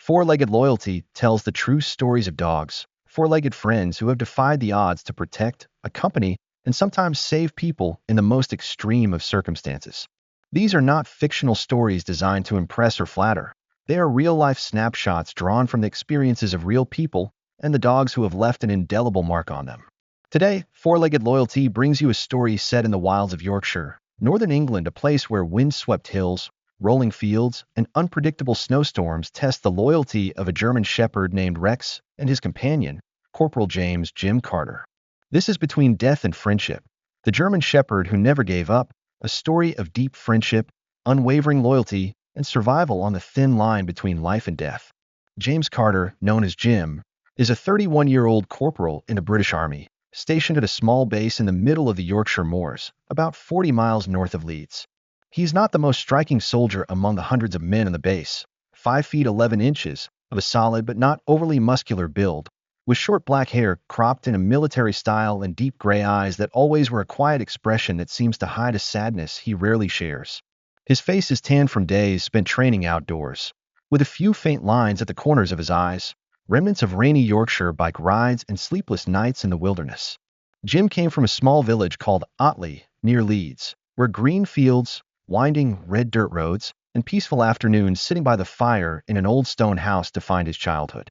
Four-legged loyalty tells the true stories of dogs, four-legged friends who have defied the odds to protect, accompany, and sometimes save people in the most extreme of circumstances. These are not fictional stories designed to impress or flatter. They are real-life snapshots drawn from the experiences of real people and the dogs who have left an indelible mark on them. Today, Four-Legged Loyalty brings you a story set in the wilds of Yorkshire, northern England, a place where wind-swept hills, rolling fields, and unpredictable snowstorms test the loyalty of a German shepherd named Rex and his companion, Corporal James Jim Carter. This is Between Death and Friendship, the German shepherd who never gave up, a story of deep friendship, unwavering loyalty, and survival on the thin line between life and death. James Carter, known as Jim, is a 31-year-old corporal in the British Army, stationed at a small base in the middle of the Yorkshire moors, about 40 miles north of Leeds. He's not the most striking soldier among the hundreds of men in the base, 5 feet 11 inches, of a solid but not overly muscular build, with short black hair cropped in a military style and deep gray eyes that always wear a quiet expression that seems to hide a sadness he rarely shares. His face is tanned from days spent training outdoors, with a few faint lines at the corners of his eyes, remnants of rainy Yorkshire bike rides and sleepless nights in the wilderness. Jim came from a small village called Otley, near Leeds, where green fields, winding red dirt roads, and peaceful afternoons sitting by the fire in an old stone house defined his childhood.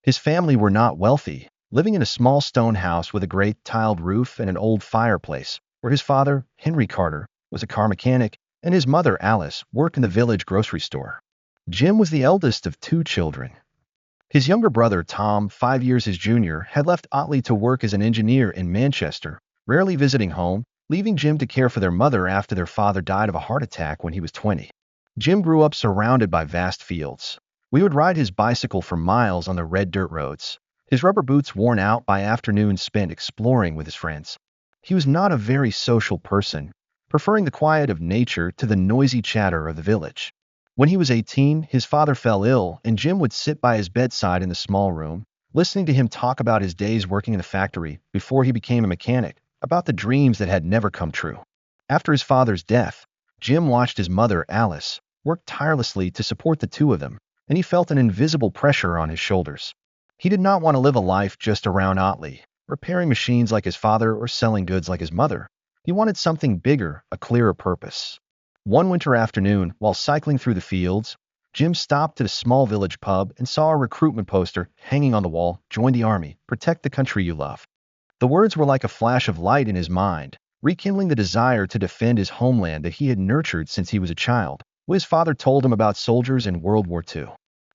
His family were not wealthy, living in a small stone house with a great tiled roof and an old fireplace, where his father, Henry Carter, was a car mechanic, and his mother, Alice, worked in the village grocery store. Jim was the eldest of 2 children. His younger brother, Tom, 5 years his junior, had left Otley to work as an engineer in Manchester, rarely visiting home, leaving Jim to care for their mother after their father died of a heart attack when he was 20. Jim grew up surrounded by vast fields. We would ride his bicycle for miles on the red dirt roads, his rubber boots worn out by afternoons spent exploring with his friends. He was not a very social person, preferring the quiet of nature to the noisy chatter of the village. When he was 18, his father fell ill, and Jim would sit by his bedside in the small room, listening to him talk about his days working in the factory before he became a mechanic, about the dreams that had never come true. After his father's death, Jim watched his mother, Alice, work tirelessly to support the 2 of them, and he felt an invisible pressure on his shoulders. He did not want to live a life just around Otley, repairing machines like his father or selling goods like his mother. He wanted something bigger, a clearer purpose. One winter afternoon, while cycling through the fields, Jim stopped at a small village pub and saw a recruitment poster hanging on the wall: "Join the army, protect the country you love." The words were like a flash of light in his mind, rekindling the desire to defend his homeland that he had nurtured since he was a child, when his father told him about soldiers in World War II.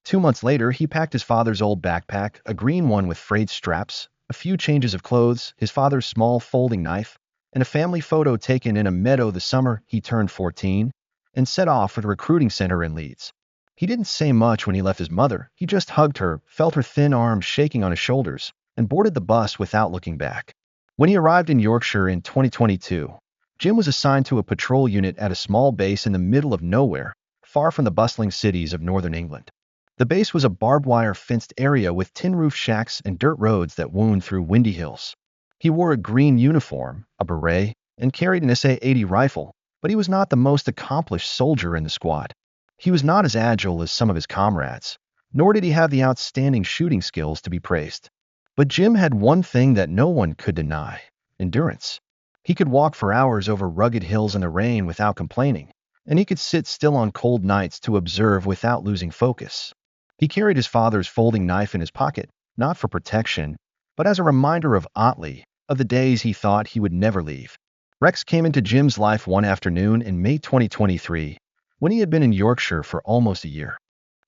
2 months later, he packed his father's old backpack, a green one with frayed straps, a few changes of clothes, his father's small folding knife, and a family photo taken in a meadow the summer he turned 14, and set off for the recruiting center in Leeds. He didn't say much when he left his mother. He just hugged her, felt her thin arms shaking on his shoulders, and boarded the bus without looking back. When he arrived in Yorkshire in 2022, Jim was assigned to a patrol unit at a small base in the middle of nowhere, far from the bustling cities of northern England. The base was a barbed wire fenced area with tin roof shacks and dirt roads that wound through windy hills. He wore a green uniform, a beret, and carried an SA-80 rifle, but he was not the most accomplished soldier in the squad. He was not as agile as some of his comrades, nor did he have the outstanding shooting skills to be praised. But Jim had one thing that no one could deny: endurance. He could walk for hours over rugged hills in the rain without complaining, and he could sit still on cold nights to observe without losing focus. He carried his father's folding knife in his pocket, not for protection, but as a reminder of Otley, of the days he thought he would never leave. Rex came into Jim's life one afternoon in May 2023, when he had been in Yorkshire for almost a year.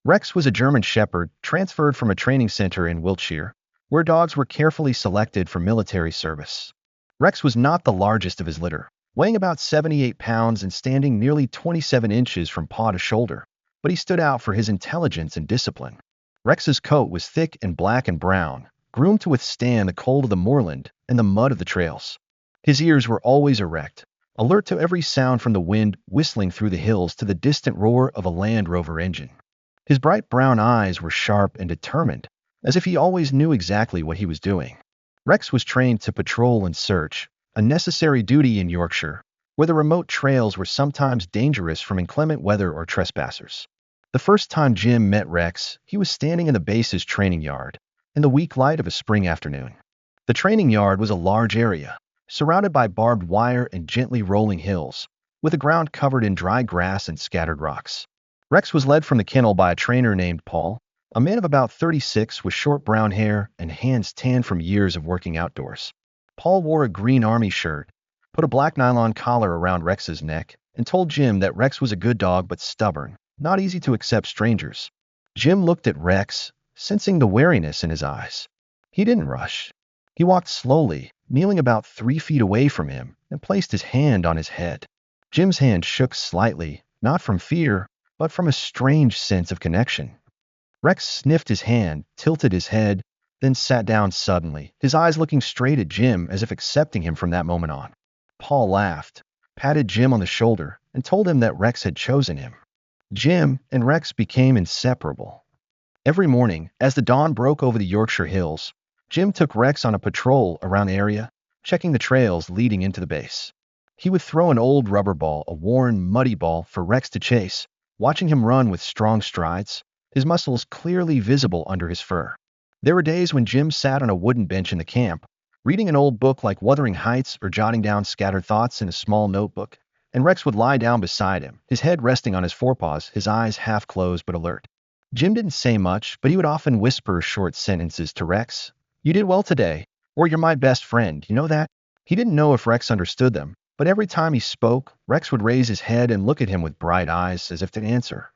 Rex was a German shepherd transferred from a training center in Wiltshire, where dogs were carefully selected for military service. Rex was not the largest of his litter, weighing about 78 pounds and standing nearly 27 inches from paw to shoulder, but he stood out for his intelligence and discipline. Rex's coat was thick and black and brown, groomed to withstand the cold of the moorland and the mud of the trails. His ears were always erect, alert to every sound from the wind whistling through the hills to the distant roar of a Land Rover engine. His bright brown eyes were sharp and determined, as if he always knew exactly what he was doing. Rex was trained to patrol and search, a necessary duty in Yorkshire, where the remote trails were sometimes dangerous from inclement weather or trespassers. The first time Jim met Rex, he was standing in the base's training yard, in the weak light of a spring afternoon. The training yard was a large area, surrounded by barbed wire and gently rolling hills, with the ground covered in dry grass and scattered rocks. Rex was led from the kennel by a trainer named Paul, a man of about 36 with short brown hair and hands tanned from years of working outdoors. Paul wore a green army shirt, put a black nylon collar around Rex's neck, and told Jim that Rex was a good dog but stubborn, not easy to accept strangers. Jim looked at Rex, sensing the wariness in his eyes. He didn't rush. He walked slowly, kneeling about 3 feet away from him, and placed his hand on his head. Jim's hand shook slightly, not from fear, but from a strange sense of connection. Rex sniffed his hand, tilted his head, then sat down suddenly, his eyes looking straight at Jim as if accepting him from that moment on. Paul laughed, patted Jim on the shoulder, and told him that Rex had chosen him. Jim and Rex became inseparable. Every morning, as the dawn broke over the Yorkshire hills, Jim took Rex on a patrol around the area, checking the trails leading into the base. He would throw an old rubber ball, a worn, muddy ball, for Rex to chase, watching him run with strong strides, his muscles clearly visible under his fur. There were days when Jim sat on a wooden bench in the camp, reading an old book like Wuthering Heights or jotting down scattered thoughts in a small notebook, and Rex would lie down beside him, his head resting on his forepaws, his eyes half closed but alert. Jim didn't say much, but he would often whisper short sentences to Rex. "You did well today," or "You're my best friend, you know that?" He didn't know if Rex understood them, but every time he spoke, Rex would raise his head and look at him with bright eyes as if to answer.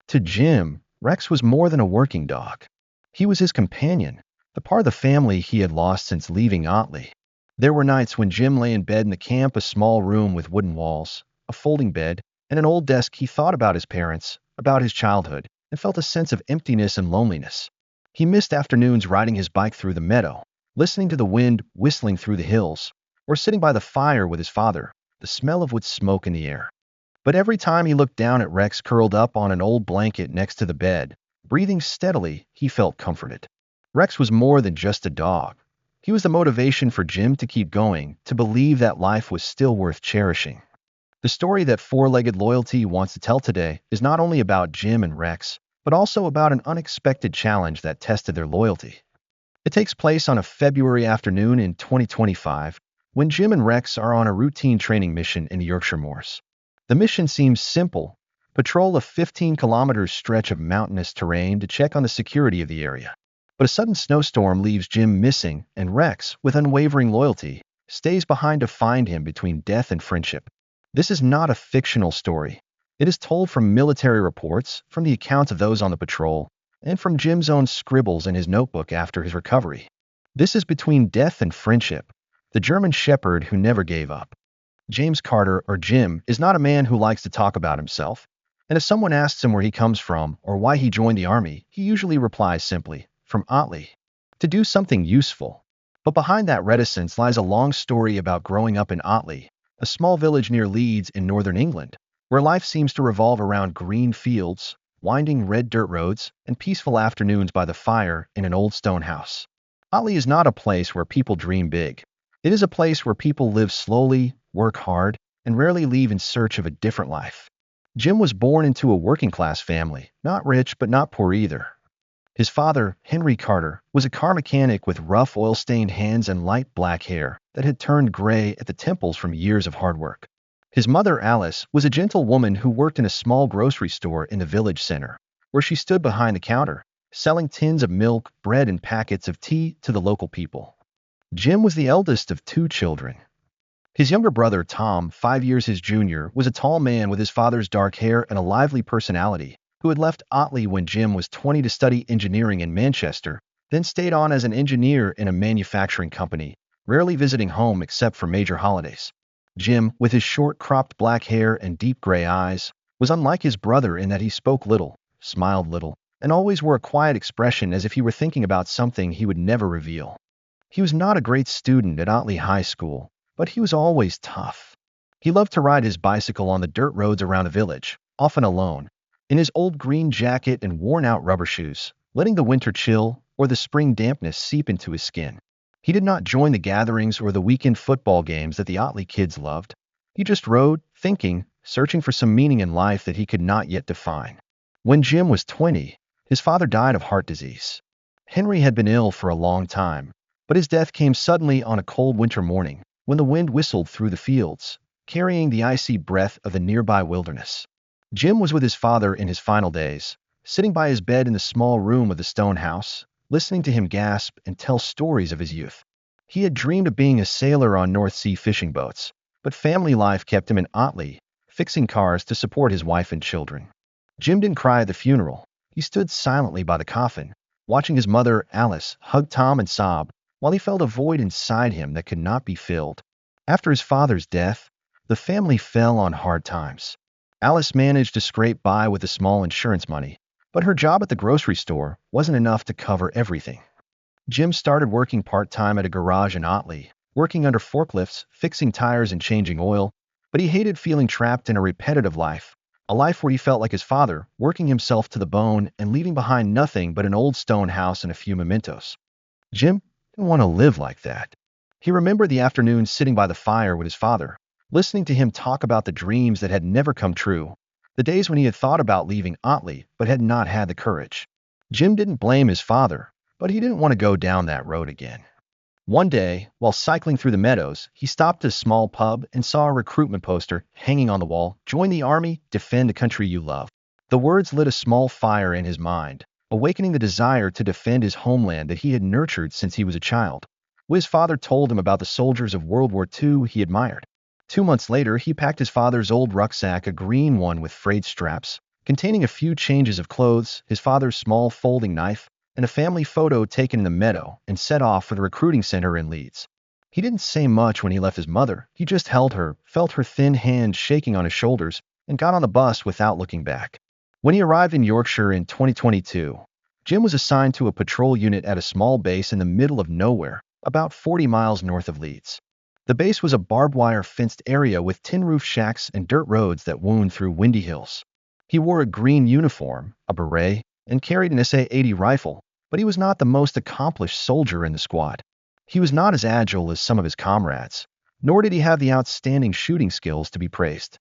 To Jim, Rex was more than a working dog. He was his companion, the part of the family he had lost since leaving Otley. There were nights when Jim lay in bed in the camp, a small room with wooden walls, a folding bed, and an old desk. He thought about his parents, about his childhood, and felt a sense of emptiness and loneliness. He missed afternoons riding his bike through the meadow, listening to the wind whistling through the hills, or sitting by the fire with his father, the smell of wood smoke in the air. But every time he looked down at Rex curled up on an old blanket next to the bed, breathing steadily, he felt comforted. Rex was more than just a dog. He was the motivation for Jim to keep going, to believe that life was still worth cherishing. The story that Four-Legged Loyalty wants to tell today is not only about Jim and Rex, but also about an unexpected challenge that tested their loyalty. It takes place on a February afternoon in 2025, when Jim and Rex are on a routine training mission in the Yorkshire moors. The mission seems simple: patrol a 15-kilometer stretch of mountainous terrain to check on the security of the area. But a sudden snowstorm leaves Jim missing, and Rex, with unwavering loyalty, stays behind to find him between death and friendship. This is not a fictional story. It is told from military reports, from the accounts of those on the patrol, and from Jim's own scribbles in his notebook after his recovery. This is between death and friendship, the German shepherd who never gave up. James Carter, or Jim, is not a man who likes to talk about himself, and if someone asks him where he comes from or why he joined the army, he usually replies simply, "From Otley," to do something useful. But behind that reticence lies a long story about growing up in Otley, a small village near Leeds in northern England, where life seems to revolve around green fields, winding red dirt roads, and peaceful afternoons by the fire in an old stone house. Otley is not a place where people dream big. It is a place where people live slowly, work hard, and rarely leave in search of a different life. Jim was born into a working-class family, not rich but not poor either. His father, Henry Carter, was a car mechanic with rough oil-stained hands and light black hair that had turned gray at the temples from years of hard work. His mother, Alice, was a gentle woman who worked in a small grocery store in the village center, where she stood behind the counter, selling tins of milk, bread, and packets of tea to the local people. Jim was the eldest of 2 children. His younger brother, Tom, 5 years his junior, was a tall man with his father's dark hair and a lively personality, who had left Otley when Jim was 20 to study engineering in Manchester, then stayed on as an engineer in a manufacturing company, rarely visiting home except for major holidays. Jim, with his short cropped black hair and deep gray eyes, was unlike his brother in that he spoke little, smiled little, and always wore a quiet expression as if he were thinking about something he would never reveal. He was not a great student at Otley High School, but he was always tough. He loved to ride his bicycle on the dirt roads around the village, often alone, in his old green jacket and worn-out rubber shoes, letting the winter chill or the spring dampness seep into his skin. He did not join the gatherings or the weekend football games that the Otley kids loved. He just rode, thinking, searching for some meaning in life that he could not yet define. When Jim was 20, his father died of heart disease. Henry had been ill for a long time, but his death came suddenly on a cold winter morning when the wind whistled through the fields, carrying the icy breath of the nearby wilderness. Jim was with his father in his final days, sitting by his bed in the small room of the stone house, listening to him gasp and tell stories of his youth. He had dreamed of being a sailor on North Sea fishing boats, but family life kept him in Otley, fixing cars to support his wife and children. Jim didn't cry at the funeral. He stood silently by the coffin, watching his mother, Alice, hug Tom and sob, while he felt a void inside him that could not be filled. After his father's death, the family fell on hard times. Alice managed to scrape by with the small insurance money, but her job at the grocery store wasn't enough to cover everything. Jim started working part-time at a garage in Otley, working under forklifts, fixing tires and changing oil, but he hated feeling trapped in a repetitive life, a life where he felt like his father, working himself to the bone and leaving behind nothing but an old stone house and a few mementos. Jim didn't want to live like that. He remembered the afternoons sitting by the fire with his father, listening to him talk about the dreams that had never come true, the days when he had thought about leaving Otley but had not had the courage. Jim didn't blame his father, but he didn't want to go down that road again. One day, while cycling through the meadows, he stopped at a small pub and saw a recruitment poster hanging on the wall: "Join the army, defend the country you love." The words lit a small fire in his mind, awakening the desire to defend his homeland that he had nurtured since he was a child. His father told him about the soldiers of World War II he admired. 2 months later, he packed his father's old rucksack, a green one with frayed straps, containing a few changes of clothes, his father's small folding knife, and a family photo taken in the meadow, and set off for the recruiting center in Leeds. He didn't say much when he left his mother. He just held her, felt her thin hand shaking on his shoulders, and got on the bus without looking back. When he arrived in Yorkshire in 2022, Jim was assigned to a patrol unit at a small base in the middle of nowhere, about 40 miles north of Leeds. The base was a barbed wire fenced area with tin roof shacks and dirt roads that wound through windy hills. He wore a green uniform, a beret, and carried an SA-80 rifle, but he was not the most accomplished soldier in the squad. He was not as agile as some of his comrades, nor did he have the outstanding shooting skills to be praised.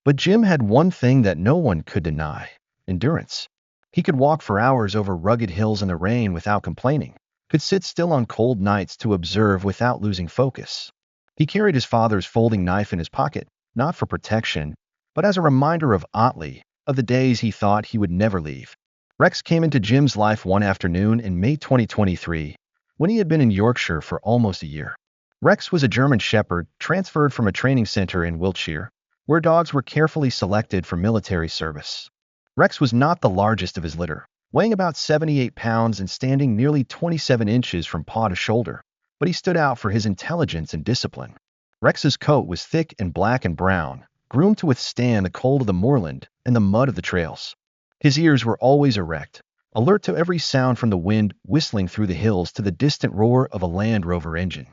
But Jim had one thing that no one could deny: endurance. He could walk for hours over rugged hills in the rain without complaining, could sit still on cold nights to observe without losing focus. He carried his father's folding knife in his pocket, not for protection, but as a reminder of Otley, of the days he thought he would never leave. Rex came into Jim's life one afternoon in May 2023, when he had been in Yorkshire for almost a year. Rex was a German shepherd transferred from a training center in Wiltshire, where dogs were carefully selected for military service. Rex was not the largest of his litter, weighing about 78 pounds and standing nearly 27 inches from paw to shoulder, but he stood out for his intelligence and discipline. Rex's coat was thick and black and brown, groomed to withstand the cold of the moorland and the mud of the trails. His ears were always erect, alert to every sound from the wind whistling through the hills to the distant roar of a Land Rover engine.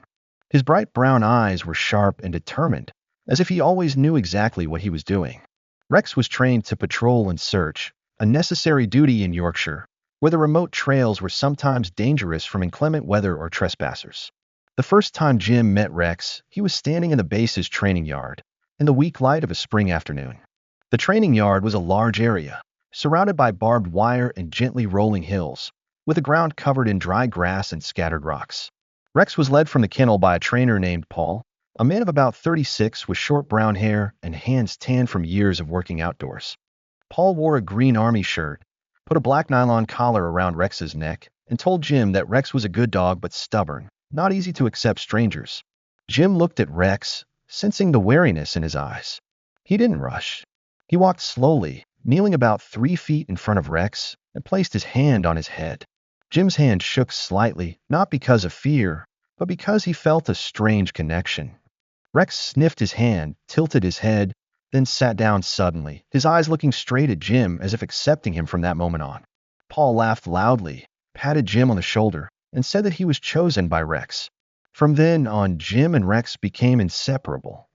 His bright brown eyes were sharp and determined, as if he always knew exactly what he was doing. Rex was trained to patrol and search, a necessary duty in Yorkshire, where the remote trails were sometimes dangerous from inclement weather or trespassers. The first time Jim met Rex, he was standing in the base's training yard, in the weak light of a spring afternoon. The training yard was a large area, surrounded by barbed wire and gently rolling hills, with the ground covered in dry grass and scattered rocks. Rex was led from the kennel by a trainer named Paul, a man of about 36 with short brown hair and hands tanned from years of working outdoors. Paul wore a green army shirt, put a black nylon collar around Rex's neck, and told Jim that Rex was a good dog but stubborn, not easy to accept strangers. Jim looked at Rex, sensing the wariness in his eyes. He didn't rush. He walked slowly, kneeling about 3 feet in front of Rex, and placed his hand on his head. Jim's hand shook slightly, not because of fear, but because he felt a strange connection. Rex sniffed his hand, tilted his head, then sat down suddenly, his eyes looking straight at Jim as if accepting him from that moment on. Paul laughed loudly, patted Jim on the shoulder, and said that he was chosen by Rex. From then on, Jim and Rex became inseparable.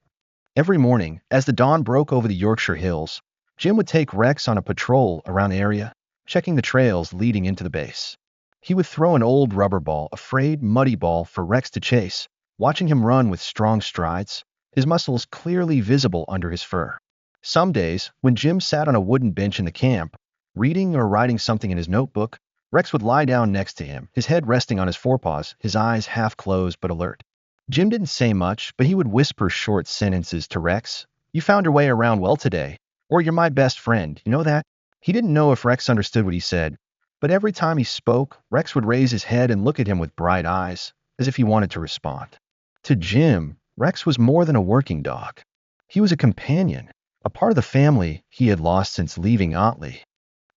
Every morning, as the dawn broke over the Yorkshire hills, Jim would take Rex on a patrol around the area, checking the trails leading into the base. He would throw an old rubber ball, a frayed, muddy ball, for Rex to chase, watching him run with strong strides, his muscles clearly visible under his fur. Some days, when Jim sat on a wooden bench in the camp, Reading or writing something in his notebook, Rex would lie down next to him, his head resting on his forepaws, his eyes half closed but alert. Jim didn't say much, but he would whisper short sentences to Rex. "You found your way around well today," or "You're my best friend, you know that?" He didn't know if Rex understood what he said, but every time he spoke, Rex would raise his head and look at him with bright eyes, as if he wanted to respond. To Jim, Rex was more than a working dog. He was a companion, a part of the family he had lost since leaving Otley.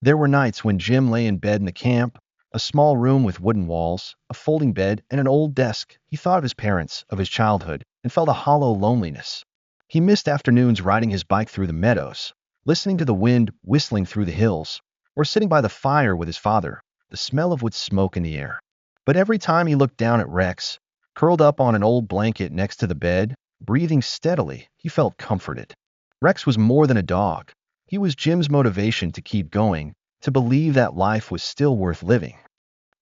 There were nights when Jim lay in bed in the camp, a small room with wooden walls, a folding bed, and an old desk. He thought of his parents, of his childhood, and felt a hollow loneliness. He missed afternoons riding his bike through the meadows, listening to the wind whistling through the hills, or sitting by the fire with his father, the smell of wood smoke in the air. But every time he looked down at Rex, curled up on an old blanket next to the bed, breathing steadily, he felt comforted. Rex was more than a dog. He was Jim's motivation to keep going, to believe that life was still worth living.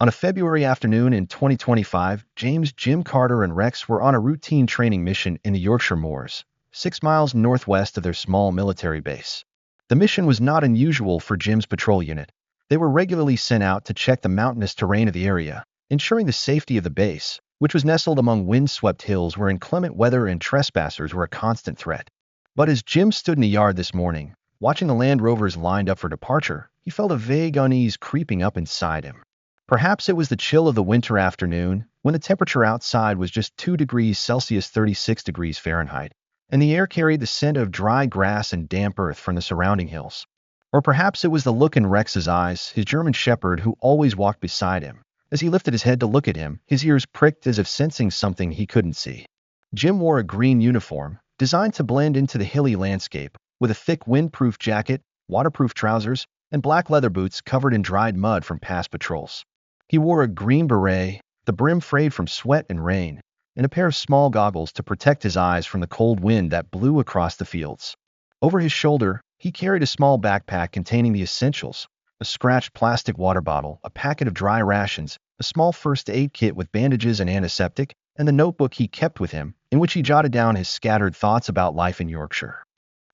On a February afternoon in 2025, James, Jim Carter, and Rex were on a routine training mission in the Yorkshire moors, 6 miles northwest of their small military base. The mission was not unusual for Jim's patrol unit. They were regularly sent out to check the mountainous terrain of the area, ensuring the safety of the base, which was nestled among wind-swept hills where inclement weather and trespassers were a constant threat. But as Jim stood in the yard this morning, watching the Land Rovers lined up for departure, he felt a vague unease creeping up inside him. Perhaps it was the chill of the winter afternoon, when the temperature outside was just 2 degrees Celsius 36 degrees Fahrenheit, and the air carried the scent of dry grass and damp earth from the surrounding hills. Or perhaps it was the look in Rex's eyes, his German shepherd who always walked beside him. As he lifted his head to look at him, his ears pricked as if sensing something he couldn't see. Jim wore a green uniform, designed to blend into the hilly landscape, with a thick windproof jacket, waterproof trousers, and black leather boots covered in dried mud from past patrols. He wore a green beret, the brim frayed from sweat and rain, and a pair of small goggles to protect his eyes from the cold wind that blew across the fields. Over his shoulder, he carried a small backpack containing the essentials: a scratched plastic water bottle, a packet of dry rations, a small first aid kit with bandages and antiseptic, and the notebook he kept with him, in which he jotted down his scattered thoughts about life in Yorkshire.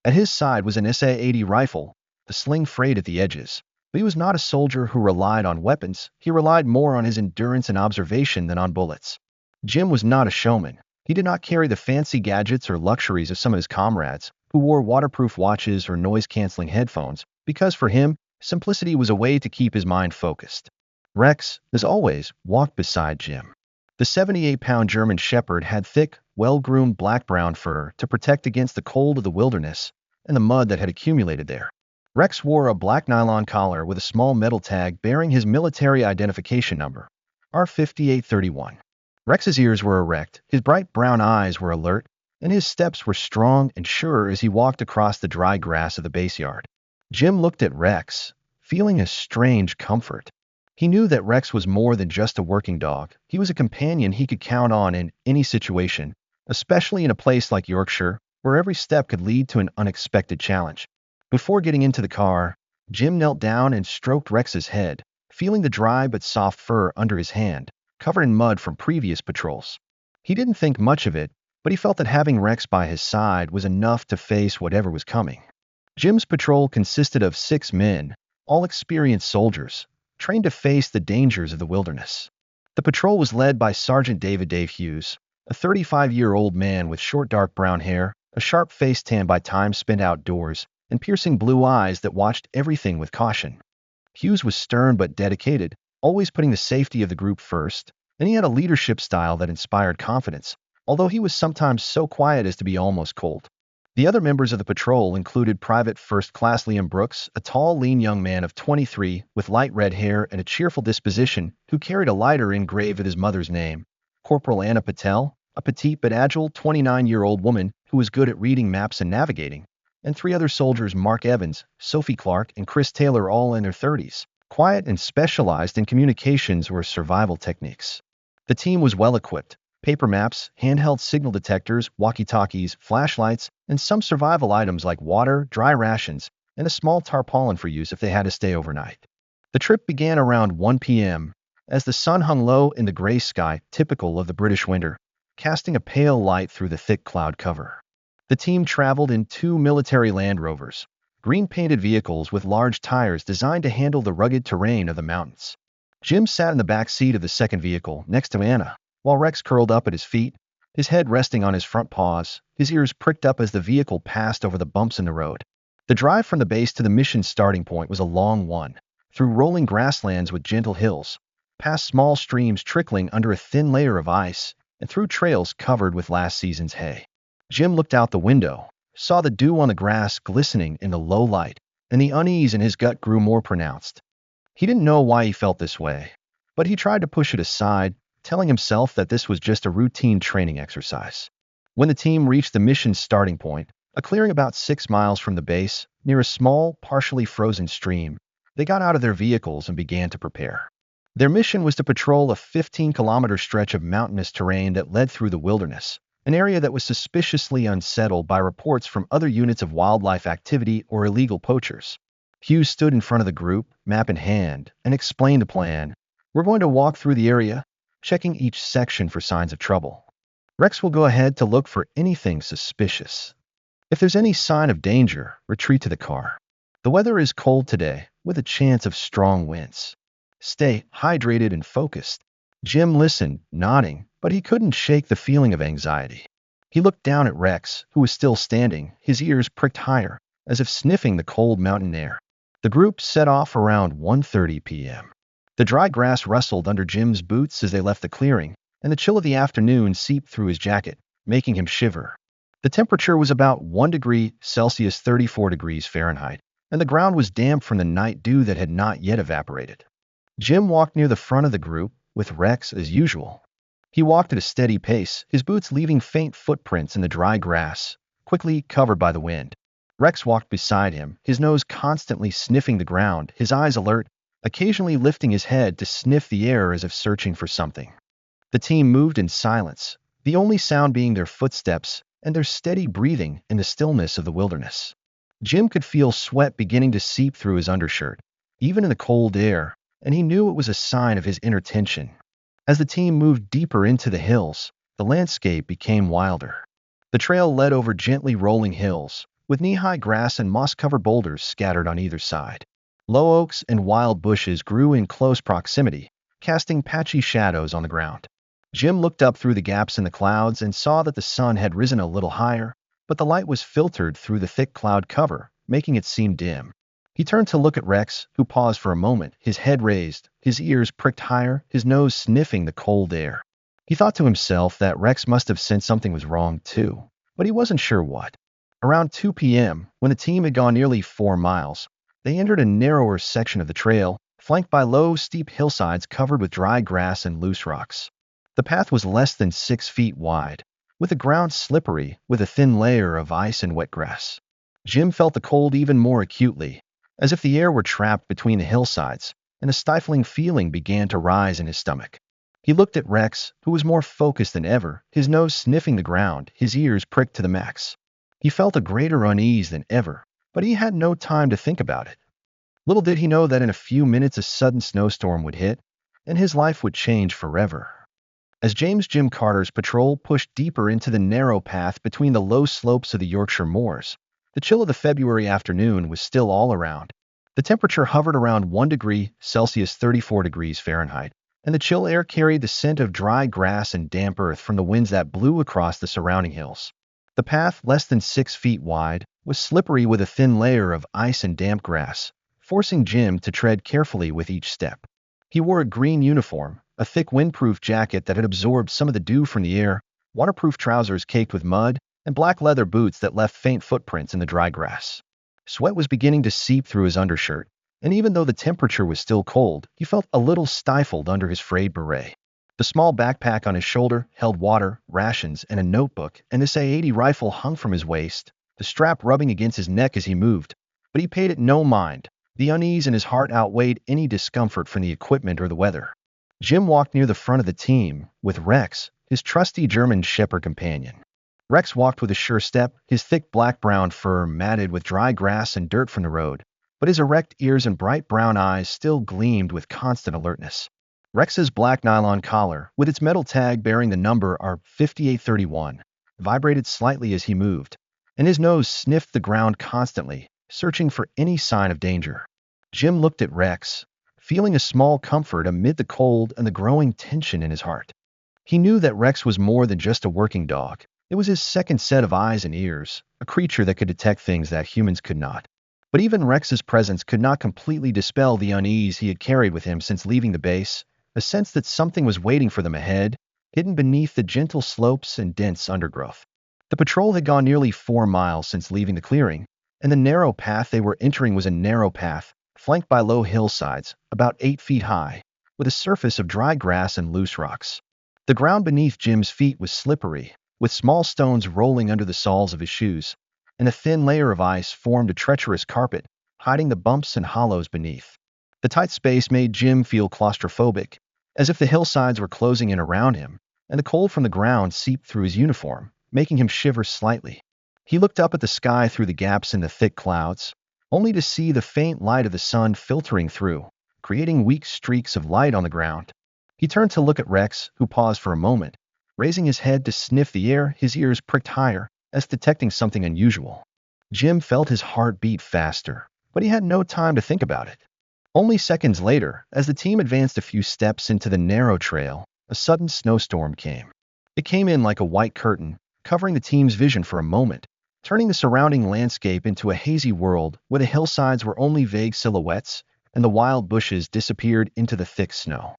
At his side was an SA-80 rifle, the sling frayed at the edges. But he was not a soldier who relied on weapons. He relied more on his endurance and observation than on bullets. Jim was not a showman. He did not carry the fancy gadgets or luxuries of some of his comrades, who wore waterproof watches or noise-canceling headphones, because for him, simplicity was a way to keep his mind focused. Rex, as always, walked beside Jim. The 78-pound German shepherd had thick, well-groomed black-brown fur to protect against the cold of the wilderness and the mud that had accumulated there. Rex wore a black nylon collar with a small metal tag bearing his military identification number, R5831. Rex's ears were erect, his bright brown eyes were alert, and his steps were strong and sure as he walked across the dry grass of the base yard. Jim looked at Rex, feeling a strange comfort. He knew that Rex was more than just a working dog. He was a companion he could count on in any situation, especially in a place like Yorkshire, where every step could lead to an unexpected challenge. Before getting into the car, Jim knelt down and stroked Rex's head, feeling the dry but soft fur under his hand, covered in mud from previous patrols. He didn't think much of it, but he felt that having Rex by his side was enough to face whatever was coming. Jim's patrol consisted of 6 men, all experienced soldiers, trained to face the dangers of the wilderness. The patrol was led by Sergeant Dave Hughes, a 35-year-old man with short dark brown hair, a sharp face tanned by time spent outdoors, and piercing blue eyes that watched everything with caution. Hughes was stern but dedicated, always putting the safety of the group first, and he had a leadership style that inspired confidence, although he was sometimes so quiet as to be almost cold. The other members of the patrol included Private First Class Liam Brooks, a tall, lean young man of 23 with light red hair and a cheerful disposition who carried a lighter engraved with his mother's name, Corporal Anna Patel, a petite but agile 29-year-old woman who was good at reading maps and navigating, and 3 other soldiers, Mark Evans, Sophie Clark, and Chris Taylor, all in their 30s, quiet and specialized in communications or survival techniques. The team was well-equipped. Paper maps, handheld signal detectors, walkie-talkies, flashlights, and some survival items like water, dry rations, and a small tarpaulin for use if they had to stay overnight. The trip began around 1 p.m., as the sun hung low in the gray sky, typical of the British winter, casting a pale light through the thick cloud cover. The team traveled in 2 military Land Rovers, green-painted vehicles with large tires designed to handle the rugged terrain of the mountains. Jim sat in the back seat of the second vehicle next to Anna, while Rex curled up at his feet, his head resting on his front paws, his ears pricked up as the vehicle passed over the bumps in the road. The drive from the base to the mission's starting point was a long one, through rolling grasslands with gentle hills, past small streams trickling under a thin layer of ice, and through trails covered with last season's hay. Jim looked out the window, saw the dew on the grass glistening in the low light, and the unease in his gut grew more pronounced. He didn't know why he felt this way, but he tried to push it aside, telling himself that this was just a routine training exercise. When the team reached the mission's starting point, a clearing about 6 miles from the base, near a small, partially frozen stream, they got out of their vehicles and began to prepare. Their mission was to patrol a 15-kilometer stretch of mountainous terrain that led through the wilderness, an area that was suspiciously unsettled by reports from other units of wildlife activity or illegal poachers. Hughes stood in front of the group, map in hand, and explained the plan. "We're going to walk through the area, checking each section for signs of trouble. Rex will go ahead to look for anything suspicious. If there's any sign of danger, retreat to the car. The weather is cold today, with a chance of strong winds. Stay hydrated and focused." Jim listened, nodding, but he couldn't shake the feeling of anxiety. He looked down at Rex, who was still standing, his ears pricked higher, as if sniffing the cold mountain air. The group set off around 1:30 p.m. The dry grass rustled under Jim's boots as they left the clearing, and the chill of the afternoon seeped through his jacket, making him shiver. The temperature was about 1 degree Celsius, 34 degrees Fahrenheit, and the ground was damp from the night dew that had not yet evaporated. Jim walked near the front of the group, with Rex as usual. He walked at a steady pace, his boots leaving faint footprints in the dry grass, quickly covered by the wind. Rex walked beside him, his nose constantly sniffing the ground, his eyes alert, occasionally lifting his head to sniff the air as if searching for something. The team moved in silence, the only sound being their footsteps and their steady breathing in the stillness of the wilderness. Jim could feel sweat beginning to seep through his undershirt, even in the cold air, and he knew it was a sign of his inner tension. As the team moved deeper into the hills, the landscape became wilder. The trail led over gently rolling hills, with knee-high grass and moss-covered boulders scattered on either side. Low oaks and wild bushes grew in close proximity, casting patchy shadows on the ground. Jim looked up through the gaps in the clouds and saw that the sun had risen a little higher, but the light was filtered through the thick cloud cover, making it seem dim. He turned to look at Rex, who paused for a moment, his head raised, his ears pricked higher, his nose sniffing the cold air. He thought to himself that Rex must have sensed something was wrong too, but he wasn't sure what. Around 2 p.m., when the team had gone nearly 4 miles, they entered a narrower section of the trail, flanked by low, steep hillsides covered with dry grass and loose rocks. The path was less than 6 feet wide, with the ground slippery with a thin layer of ice and wet grass. Jim felt the cold even more acutely, as if the air were trapped between the hillsides, and a stifling feeling began to rise in his stomach. He looked at Rex, who was more focused than ever, his nose sniffing the ground, his ears pricked to the max. He felt a greater unease than ever, but he had no time to think about it. Little did he know that in a few minutes a sudden snowstorm would hit, and his life would change forever. As Jim Carter's patrol pushed deeper into the narrow path between the low slopes of the Yorkshire moors, the chill of the February afternoon was still all around. The temperature hovered around 1 degree Celsius, 34 degrees Fahrenheit, and the chill air carried the scent of dry grass and damp earth from the winds that blew across the surrounding hills. The path, less than 6 feet wide, was slippery with a thin layer of ice and damp grass, forcing Jim to tread carefully with each step. He wore a green uniform, a thick windproof jacket that had absorbed some of the dew from the air, waterproof trousers caked with mud, and black leather boots that left faint footprints in the dry grass. Sweat was beginning to seep through his undershirt, and even though the temperature was still cold, he felt a little stifled under his frayed beret. The small backpack on his shoulder held water, rations, and a notebook, and this .80 rifle hung from his waist, the strap rubbing against his neck as he moved. But he paid it no mind. The unease in his heart outweighed any discomfort from the equipment or the weather. Jim walked near the front of the team, with Rex, his trusty German shepherd companion. Rex walked with a sure step, his thick black-brown fur matted with dry grass and dirt from the road, but his erect ears and bright brown eyes still gleamed with constant alertness. Rex's black nylon collar, with its metal tag bearing the number R5831, vibrated slightly as he moved, and his nose sniffed the ground constantly, searching for any sign of danger. Jim looked at Rex, feeling a small comfort amid the cold and the growing tension in his heart. He knew that Rex was more than just a working dog. It was his second set of eyes and ears, a creature that could detect things that humans could not. But even Rex's presence could not completely dispel the unease he had carried with him since leaving the base, a sense that something was waiting for them ahead, hidden beneath the gentle slopes and dense undergrowth. The patrol had gone nearly 4 miles since leaving the clearing, and the narrow path they were entering was a narrow path, flanked by low hillsides, about 8 feet high, with a surface of dry grass and loose rocks. The ground beneath Jim's feet was slippery, with small stones rolling under the soles of his shoes, and a thin layer of ice formed a treacherous carpet, hiding the bumps and hollows beneath. The tight space made Jim feel claustrophobic, as if the hillsides were closing in around him, and the cold from the ground seeped through his uniform, making him shiver slightly. He looked up at the sky through the gaps in the thick clouds, only to see the faint light of the sun filtering through, creating weak streaks of light on the ground. He turned to look at Rex, who paused for a moment, raising his head to sniff the air. His ears pricked higher, as detecting something unusual. Jim felt his heart beat faster, but he had no time to think about it. Only seconds later, as the team advanced a few steps into the narrow trail, a sudden snowstorm came. It came in like a white curtain, covering the team's vision for a moment, turning the surrounding landscape into a hazy world where the hillsides were only vague silhouettes and the wild bushes disappeared into the thick snow.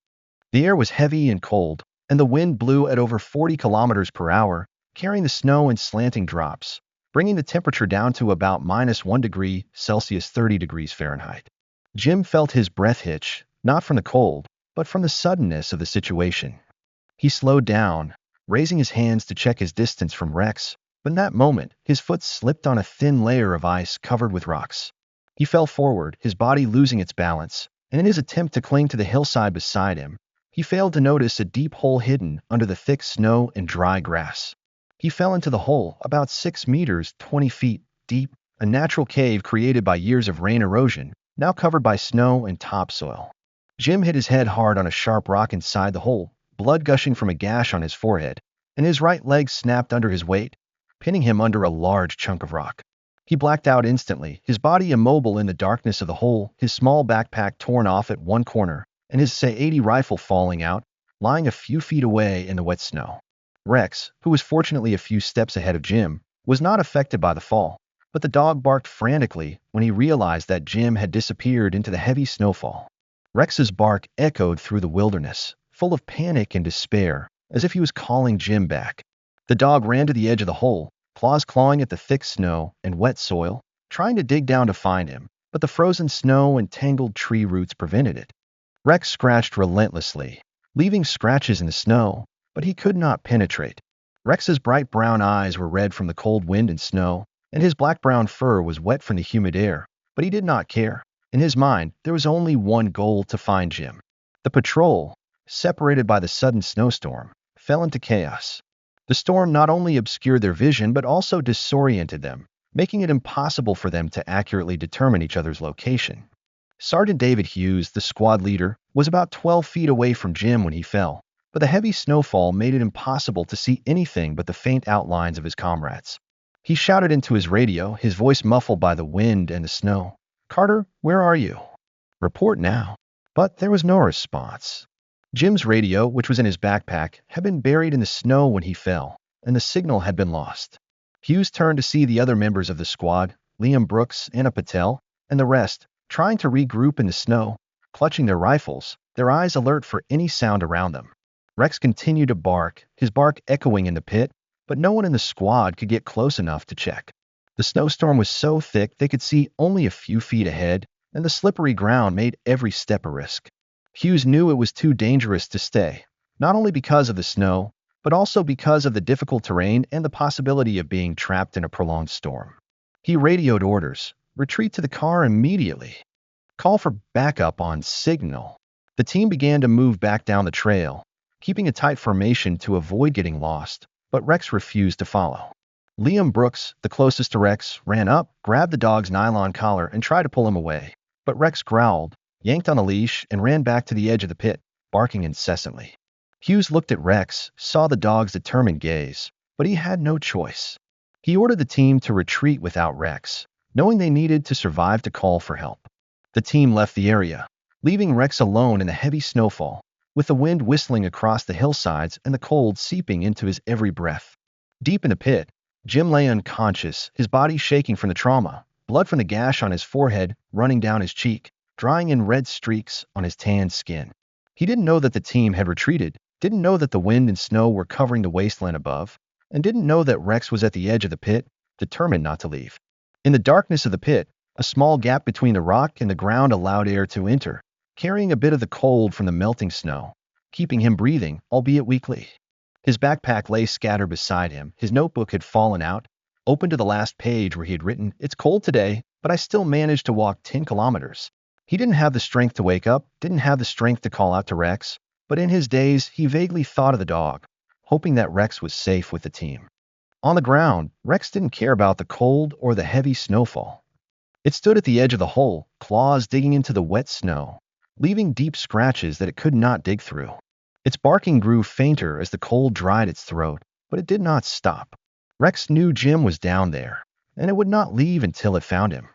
The air was heavy and cold, and the wind blew at over 40 kilometers per hour, carrying the snow in slanting drops, bringing the temperature down to about -1 degree Celsius 30 degrees Fahrenheit. Jim felt his breath hitch, not from the cold, but from the suddenness of the situation. He slowed down, raising his hands to check his distance from Rex, but in that moment, his foot slipped on a thin layer of ice covered with rocks. He fell forward, his body losing its balance, and in his attempt to cling to the hillside beside him, he failed to notice a deep hole hidden under the thick snow and dry grass. He fell into the hole, about 6 meters, 20 feet deep, a natural cave created by years of rain erosion, now covered by snow and topsoil. Jim hit his head hard on a sharp rock inside the hole, blood gushing from a gash on his forehead, and his right leg snapped under his weight, pinning him under a large chunk of rock. He blacked out instantly, his body immobile in the darkness of the hole, his small backpack torn off at one corner, and his .80 rifle falling out, lying a few feet away in the wet snow. Rex, who was fortunately a few steps ahead of Jim, was not affected by the fall, but the dog barked frantically when he realized that Jim had disappeared into the heavy snowfall. Rex's bark echoed through the wilderness, full of panic and despair, as if he was calling Jim back. The dog ran to the edge of the hole, claws clawing at the thick snow and wet soil, trying to dig down to find him, but the frozen snow and tangled tree roots prevented it. Rex scratched relentlessly, leaving scratches in the snow, but he could not penetrate. Rex's bright brown eyes were red from the cold wind and snow, and his black-brown fur was wet from the humid air, but he did not care. In his mind, there was only one goal: to find Jim. The patrol, separated by the sudden snowstorm, fell into chaos. The storm not only obscured their vision but also disoriented them, making it impossible for them to accurately determine each other's location. Sergeant David Hughes, the squad leader, was about 12 feet away from Jim when he fell, but the heavy snowfall made it impossible to see anything but the faint outlines of his comrades. He shouted into his radio, his voice muffled by the wind and the snow. "Carter, where are you? Report now." But there was no response. Jim's radio, which was in his backpack, had been buried in the snow when he fell, and the signal had been lost. Hughes turned to see the other members of the squad, Liam Brooks, Anna Patel, and the rest, trying to regroup in the snow, clutching their rifles, their eyes alert for any sound around them. Rex continued to bark, his bark echoing in the pit, but no one in the squad could get close enough to check. The snowstorm was so thick they could see only a few feet ahead, and the slippery ground made every step a risk. Hughes knew it was too dangerous to stay, not only because of the snow, but also because of the difficult terrain and the possibility of being trapped in a prolonged storm. He radioed orders: "Retreat to the car immediately. Call for backup on signal." The team began to move back down the trail, keeping a tight formation to avoid getting lost, but Rex refused to follow. Liam Brooks, the closest to Rex, ran up, grabbed the dog's nylon collar, and tried to pull him away, but Rex growled, yanked on the leash, and ran back to the edge of the pit, barking incessantly. Hughes looked at Rex, saw the dog's determined gaze, but he had no choice. He ordered the team to retreat without Rex, knowing they needed to survive to call for help. The team left the area, leaving Rex alone in the heavy snowfall, with the wind whistling across the hillsides and the cold seeping into his every breath. Deep in the pit, Jim lay unconscious, his body shaking from the trauma, blood from the gash on his forehead running down his cheek, drying in red streaks on his tanned skin. He didn't know that the team had retreated, didn't know that the wind and snow were covering the wasteland above, and didn't know that Rex was at the edge of the pit, determined not to leave. In the darkness of the pit, a small gap between the rock and the ground allowed air to enter, carrying a bit of the cold from the melting snow, keeping him breathing, albeit weakly. His backpack lay scattered beside him, his notebook had fallen out, open to the last page where he had written, "It's cold today, but I still managed to walk 10 kilometers. He didn't have the strength to wake up, didn't have the strength to call out to Rex, but in his daze, he vaguely thought of the dog, hoping that Rex was safe with the team. On the ground, Rex didn't care about the cold or the heavy snowfall. It stood at the edge of the hole, claws digging into the wet snow, leaving deep scratches that it could not dig through. Its barking grew fainter as the cold dried its throat, but it did not stop. Rex knew Jim was down there, and it would not leave until it found him.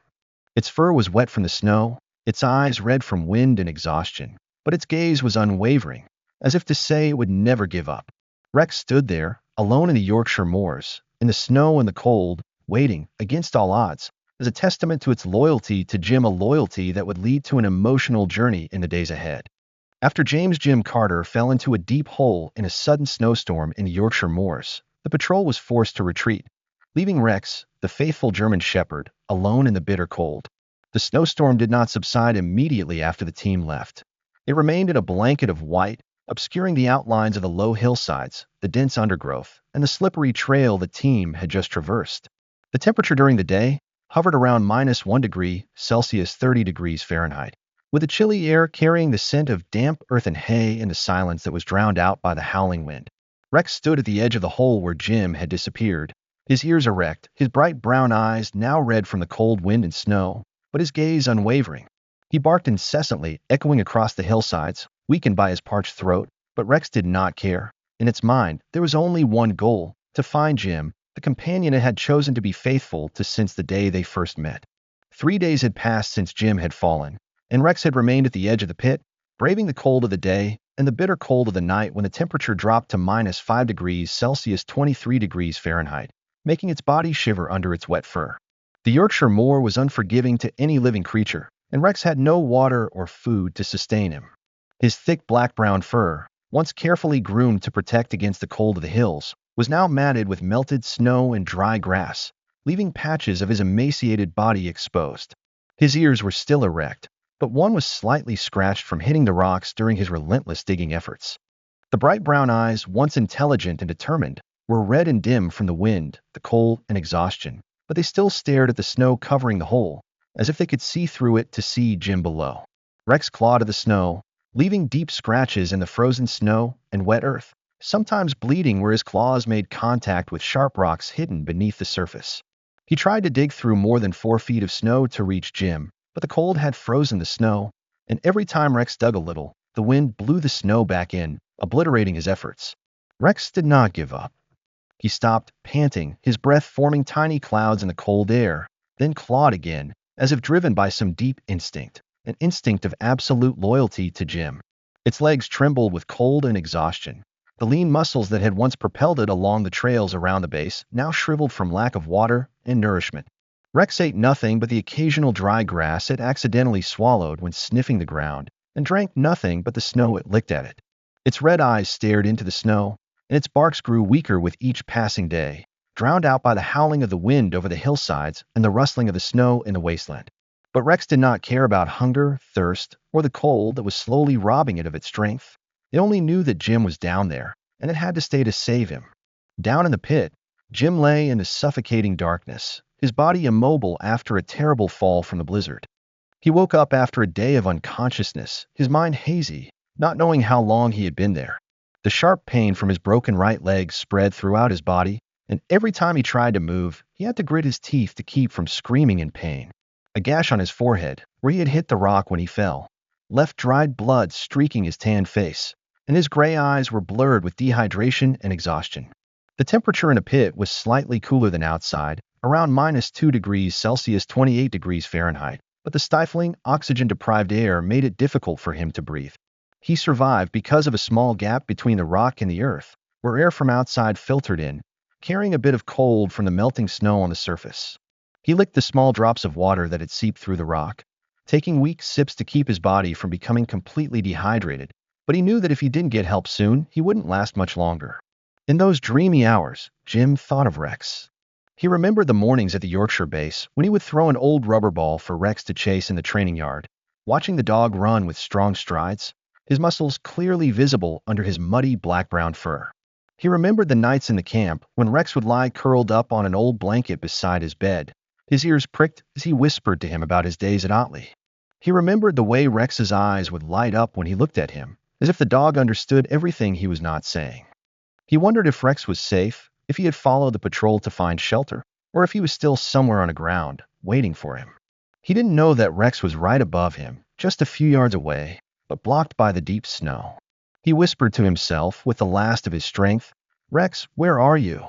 Its fur was wet from the snow, its eyes red from wind and exhaustion, but its gaze was unwavering, as if to say it would never give up. Rex stood there, alone in the Yorkshire moors, in the snow and the cold, waiting, against all odds, as a testament to its loyalty to Jim, a loyalty that would lead to an emotional journey in the days ahead. After James Jim Carter fell into a deep hole in a sudden snowstorm in the Yorkshire moors, the patrol was forced to retreat, leaving Rex, the faithful German shepherd, alone in the bitter cold. The snowstorm did not subside immediately after the team left. It remained in a blanket of white, obscuring the outlines of the low hillsides, the dense undergrowth, and the slippery trail the team had just traversed. The temperature during the day hovered around -1°C, 30 degrees Fahrenheit, with the chilly air carrying the scent of damp earth and hay in the silence that was drowned out by the howling wind. Rex stood at the edge of the hole where Jim had disappeared, his ears erect, his bright brown eyes now red from the cold wind and snow, but his gaze unwavering. He barked incessantly, echoing across the hillsides, weakened by his parched throat, but Rex did not care. In its mind, there was only one goal: to find Jim, the companion it had chosen to be faithful to since the day they first met. 3 days had passed since Jim had fallen, and Rex had remained at the edge of the pit, braving the cold of the day and the bitter cold of the night when the temperature dropped to -5°C, 23 degrees Fahrenheit, making its body shiver under its wet fur. The Yorkshire moor was unforgiving to any living creature, and Rex had no water or food to sustain him. His thick black-brown fur, once carefully groomed to protect against the cold of the hills, was now matted with melted snow and dry grass, leaving patches of his emaciated body exposed. His ears were still erect, but one was slightly scratched from hitting the rocks during his relentless digging efforts. The bright brown eyes, once intelligent and determined, were red and dim from the wind, the cold, and exhaustion, but they still stared at the snow covering the hole, as if they could see through it to see Jim below. Rex clawed at the snow, leaving deep scratches in the frozen snow and wet earth, sometimes bleeding where his claws made contact with sharp rocks hidden beneath the surface. He tried to dig through more than 4 feet of snow to reach Jim, but the cold had frozen the snow, and every time Rex dug a little, the wind blew the snow back in, obliterating his efforts. Rex did not give up. He stopped, panting, his breath forming tiny clouds in the cold air, then clawed again, as if driven by some deep instinct, an instinct of absolute loyalty to Jim. Its legs trembled with cold and exhaustion. The lean muscles that had once propelled it along the trails around the base now shriveled from lack of water and nourishment. Rex ate nothing but the occasional dry grass it accidentally swallowed when sniffing the ground, and drank nothing but the snow it licked at it. Its red eyes stared into the snow, and its barks grew weaker with each passing day, drowned out by the howling of the wind over the hillsides and the rustling of the snow in the wasteland. But Rex did not care about hunger, thirst, or the cold that was slowly robbing it of its strength. It only knew that Jim was down there, and it had to stay to save him. Down in the pit, Jim lay in the suffocating darkness, his body immobile after a terrible fall from the blizzard. He woke up after a day of unconsciousness, his mind hazy, not knowing how long he had been there. The sharp pain from his broken right leg spread throughout his body, and every time he tried to move, he had to grit his teeth to keep from screaming in pain. A gash on his forehead, where he had hit the rock when he fell, left dried blood streaking his tanned face, and his gray eyes were blurred with dehydration and exhaustion. The temperature in the pit was slightly cooler than outside, around -2 degrees Celsius 28 degrees Fahrenheit, but the stifling, oxygen-deprived air made it difficult for him to breathe. He survived because of a small gap between the rock and the earth, where air from outside filtered in, carrying a bit of cold from the melting snow on the surface. He licked the small drops of water that had seeped through the rock, taking weak sips to keep his body from becoming completely dehydrated, but he knew that if he didn't get help soon, he wouldn't last much longer. In those dreamy hours, Jim thought of Rex. He remembered the mornings at the Yorkshire base when he would throw an old rubber ball for Rex to chase in the training yard, watching the dog run with strong strides, his muscles clearly visible under his muddy black-brown fur. He remembered the nights in the camp when Rex would lie curled up on an old blanket beside his bed, his ears pricked as he whispered to him about his days at Otley. He remembered the way Rex's eyes would light up when he looked at him, as if the dog understood everything he was not saying. He wondered if Rex was safe, if he had followed the patrol to find shelter, or if he was still somewhere on the ground, waiting for him. He didn't know that Rex was right above him, just a few yards away, but blocked by the deep snow. He whispered to himself with the last of his strength, "Rex, where are you?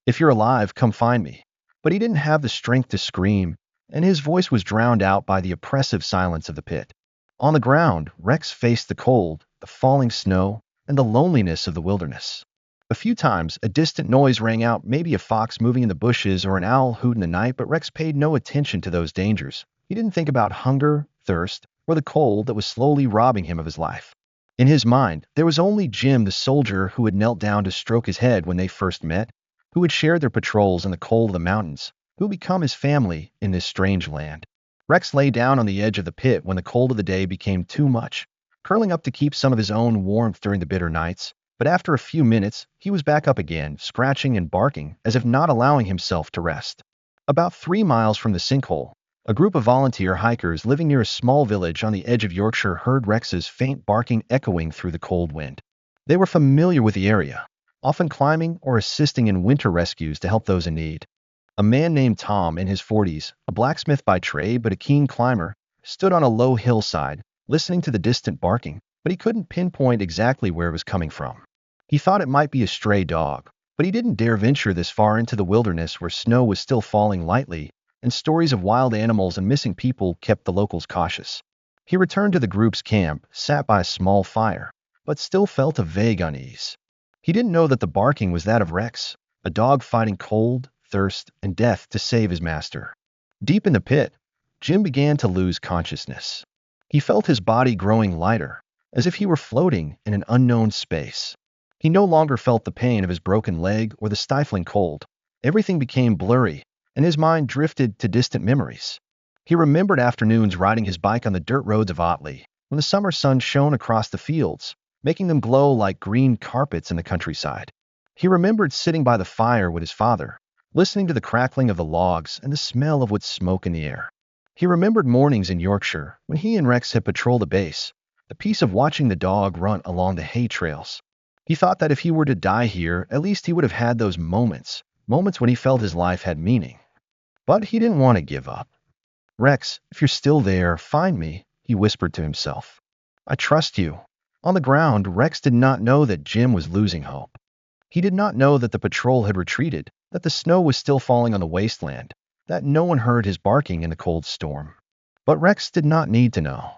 If you're alive, come find me." But he didn't have the strength to scream, and his voice was drowned out by the oppressive silence of the pit. On the ground, Rex faced the cold, the falling snow, and the loneliness of the wilderness. A few times, a distant noise rang out, maybe a fox moving in the bushes or an owl hoot in the night, but Rex paid no attention to those dangers. He didn't think about hunger, thirst, or the cold that was slowly robbing him of his life. In his mind, there was only Jim, the soldier who had knelt down to stroke his head when they first met, who had shared their patrols in the cold of the mountains, who had become his family in this strange land. Rex lay down on the edge of the pit when the cold of the day became too much, curling up to keep some of his own warmth during the bitter nights. But after a few minutes, he was back up again, scratching and barking, as if not allowing himself to rest. About 3 miles from the sinkhole, a group of volunteer hikers living near a small village on the edge of Yorkshire heard Rex's faint barking echoing through the cold wind. They were familiar with the area, often climbing or assisting in winter rescues to help those in need. A man named Tom, in his 40s, a blacksmith by trade but a keen climber, stood on a low hillside, listening to the distant barking, but he couldn't pinpoint exactly where it was coming from. He thought it might be a stray dog, but he didn't dare venture this far into the wilderness where snow was still falling lightly, and stories of wild animals and missing people kept the locals cautious. He returned to the group's camp, sat by a small fire, but still felt a vague unease. He didn't know that the barking was that of Rex, a dog fighting cold, thirst, and death to save his master. Deep in the pit, Jim began to lose consciousness. He felt his body growing lighter, as if he were floating in an unknown space. He no longer felt the pain of his broken leg or the stifling cold. Everything became blurry, and his mind drifted to distant memories. He remembered afternoons riding his bike on the dirt roads of Otley, when the summer sun shone across the fields, making them glow like green carpets in the countryside. He remembered sitting by the fire with his father, listening to the crackling of the logs and the smell of wood smoke in the air. He remembered mornings in Yorkshire when he and Rex had patrolled the base, the peace of watching the dog run along the hay trails. He thought that if he were to die here, at least he would have had those moments when he felt his life had meaning. But he didn't want to give up. "Rex, if you're still there, find me," he whispered to himself. "I trust you." On the ground, Rex did not know that Jim was losing hope. He did not know that the patrol had retreated, that the snow was still falling on the wasteland, that no one heard his barking in the cold storm. But Rex did not need to know.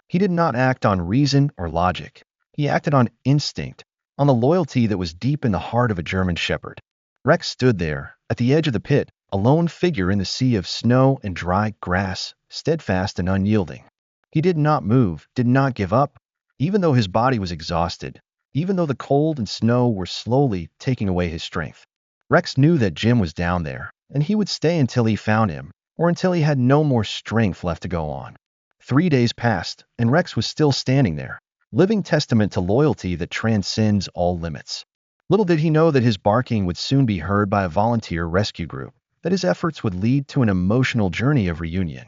He did not act on reason or logic. He acted on instinct, on the loyalty that was deep in the heart of a German shepherd. Rex stood there, at the edge of the pit, a lone figure in the sea of snow and dry grass, steadfast and unyielding. He did not move, did not give up, even though his body was exhausted, even though the cold and snow were slowly taking away his strength. Rex knew that Jim was down there, and he would stay until he found him, or until he had no more strength left to go on. 3 days passed, and Rex was still standing there, living testament to loyalty that transcends all limits. Little did he know that his barking would soon be heard by a volunteer rescue group, that his efforts would lead to an emotional journey of reunion.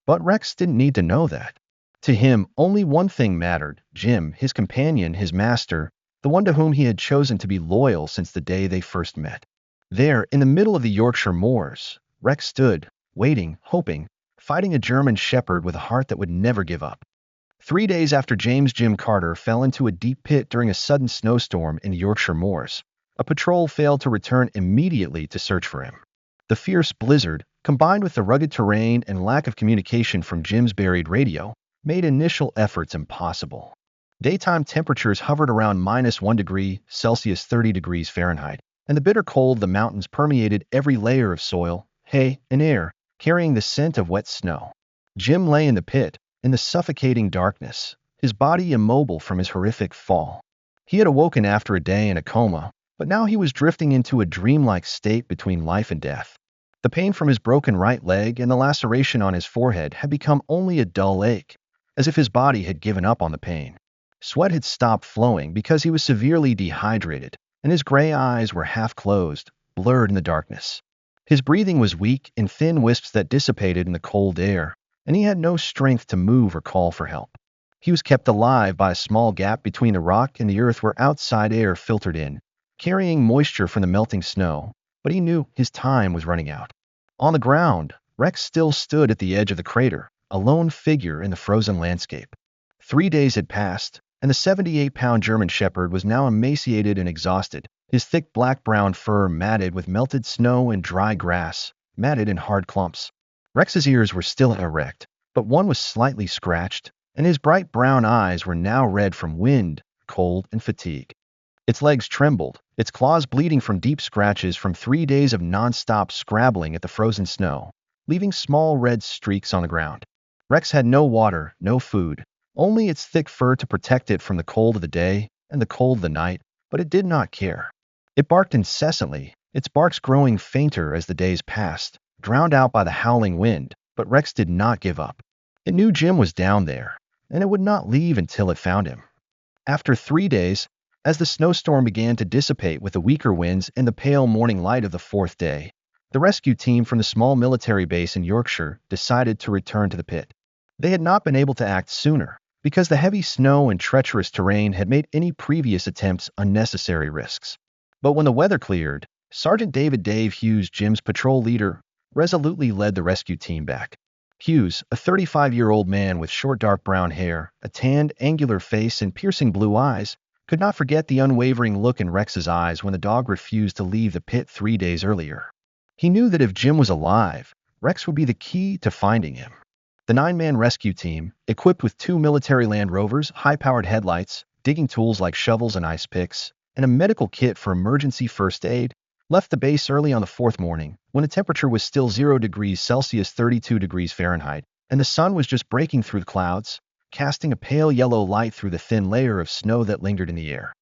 But Rex didn't need to know that. To him, only one thing mattered: Jim, his companion, his master, the one to whom he had chosen to be loyal since the day they first met. There, in the middle of the Yorkshire moors, Rex stood, waiting, hoping, fighting a German shepherd with a heart that would never give up. 3 days after James Jim Carter fell into a deep pit during a sudden snowstorm in the Yorkshire moors, a patrol failed to return immediately to search for him. The fierce blizzard, combined with the rugged terrain and lack of communication from Jim's buried radio, made initial efforts impossible. Daytime temperatures hovered around -1 degree Celsius 30 degrees Fahrenheit, and the bitter cold of the mountains permeated every layer of soil, hay, and air, carrying the scent of wet snow. Jim lay in the pit, in the suffocating darkness, his body immobile from his horrific fall. He had awoken after a day in a coma, but now he was drifting into a dreamlike state between life and death. The pain from his broken right leg and the laceration on his forehead had become only a dull ache, as if his body had given up on the pain. Sweat had stopped flowing because he was severely dehydrated, and his gray eyes were half closed, blurred in the darkness. His breathing was weak in thin wisps that dissipated in the cold air, and he had no strength to move or call for help. He was kept alive by a small gap between the rock and the earth where outside air filtered in, carrying moisture from the melting snow, but he knew his time was running out. On the ground, Rex still stood at the edge of the crater, a lone figure in the frozen landscape. 3 days had passed, and the 78-pound German Shepherd was now emaciated and exhausted, his thick black-brown fur matted with melted snow and dry grass, matted in hard clumps. Rex's ears were still erect, but one was slightly scratched, and his bright brown eyes were now red from wind, cold, and fatigue. Its legs trembled, its claws bleeding from deep scratches from 3 days of non-stop scrabbling at the frozen snow, leaving small red streaks on the ground. Rex had no water, no food, only its thick fur to protect it from the cold of the day and the cold of the night, but it did not care. It barked incessantly, its barks growing fainter as the days passed, drowned out by the howling wind, but Rex did not give up. It knew Jim was down there, and it would not leave until it found him. After 3 days, as the snowstorm began to dissipate with the weaker winds and the pale morning light of the 4th day, the rescue team from the small military base in Yorkshire decided to return to the pit. They had not been able to act sooner, because the heavy snow and treacherous terrain had made any previous attempts unnecessary risks. But when the weather cleared, Sergeant Dave Hughes, Jim's patrol leader, resolutely led the rescue team back. Hughes, a 35-year-old man with short dark brown hair, a tanned, angular face, and piercing blue eyes, could not forget the unwavering look in Rex's eyes when the dog refused to leave the pit 3 days earlier. He knew that if Jim was alive, Rex would be the key to finding him. The 9-man rescue team, equipped with 2 military Land Rovers, high-powered headlights, digging tools like shovels and ice picks, and a medical kit for emergency first aid, left the base early on the 4th morning, when the temperature was still 0 degrees Celsius 32 degrees Fahrenheit, and the sun was just breaking through the clouds, casting a pale yellow light through the thin layer of snow that lingered in the air.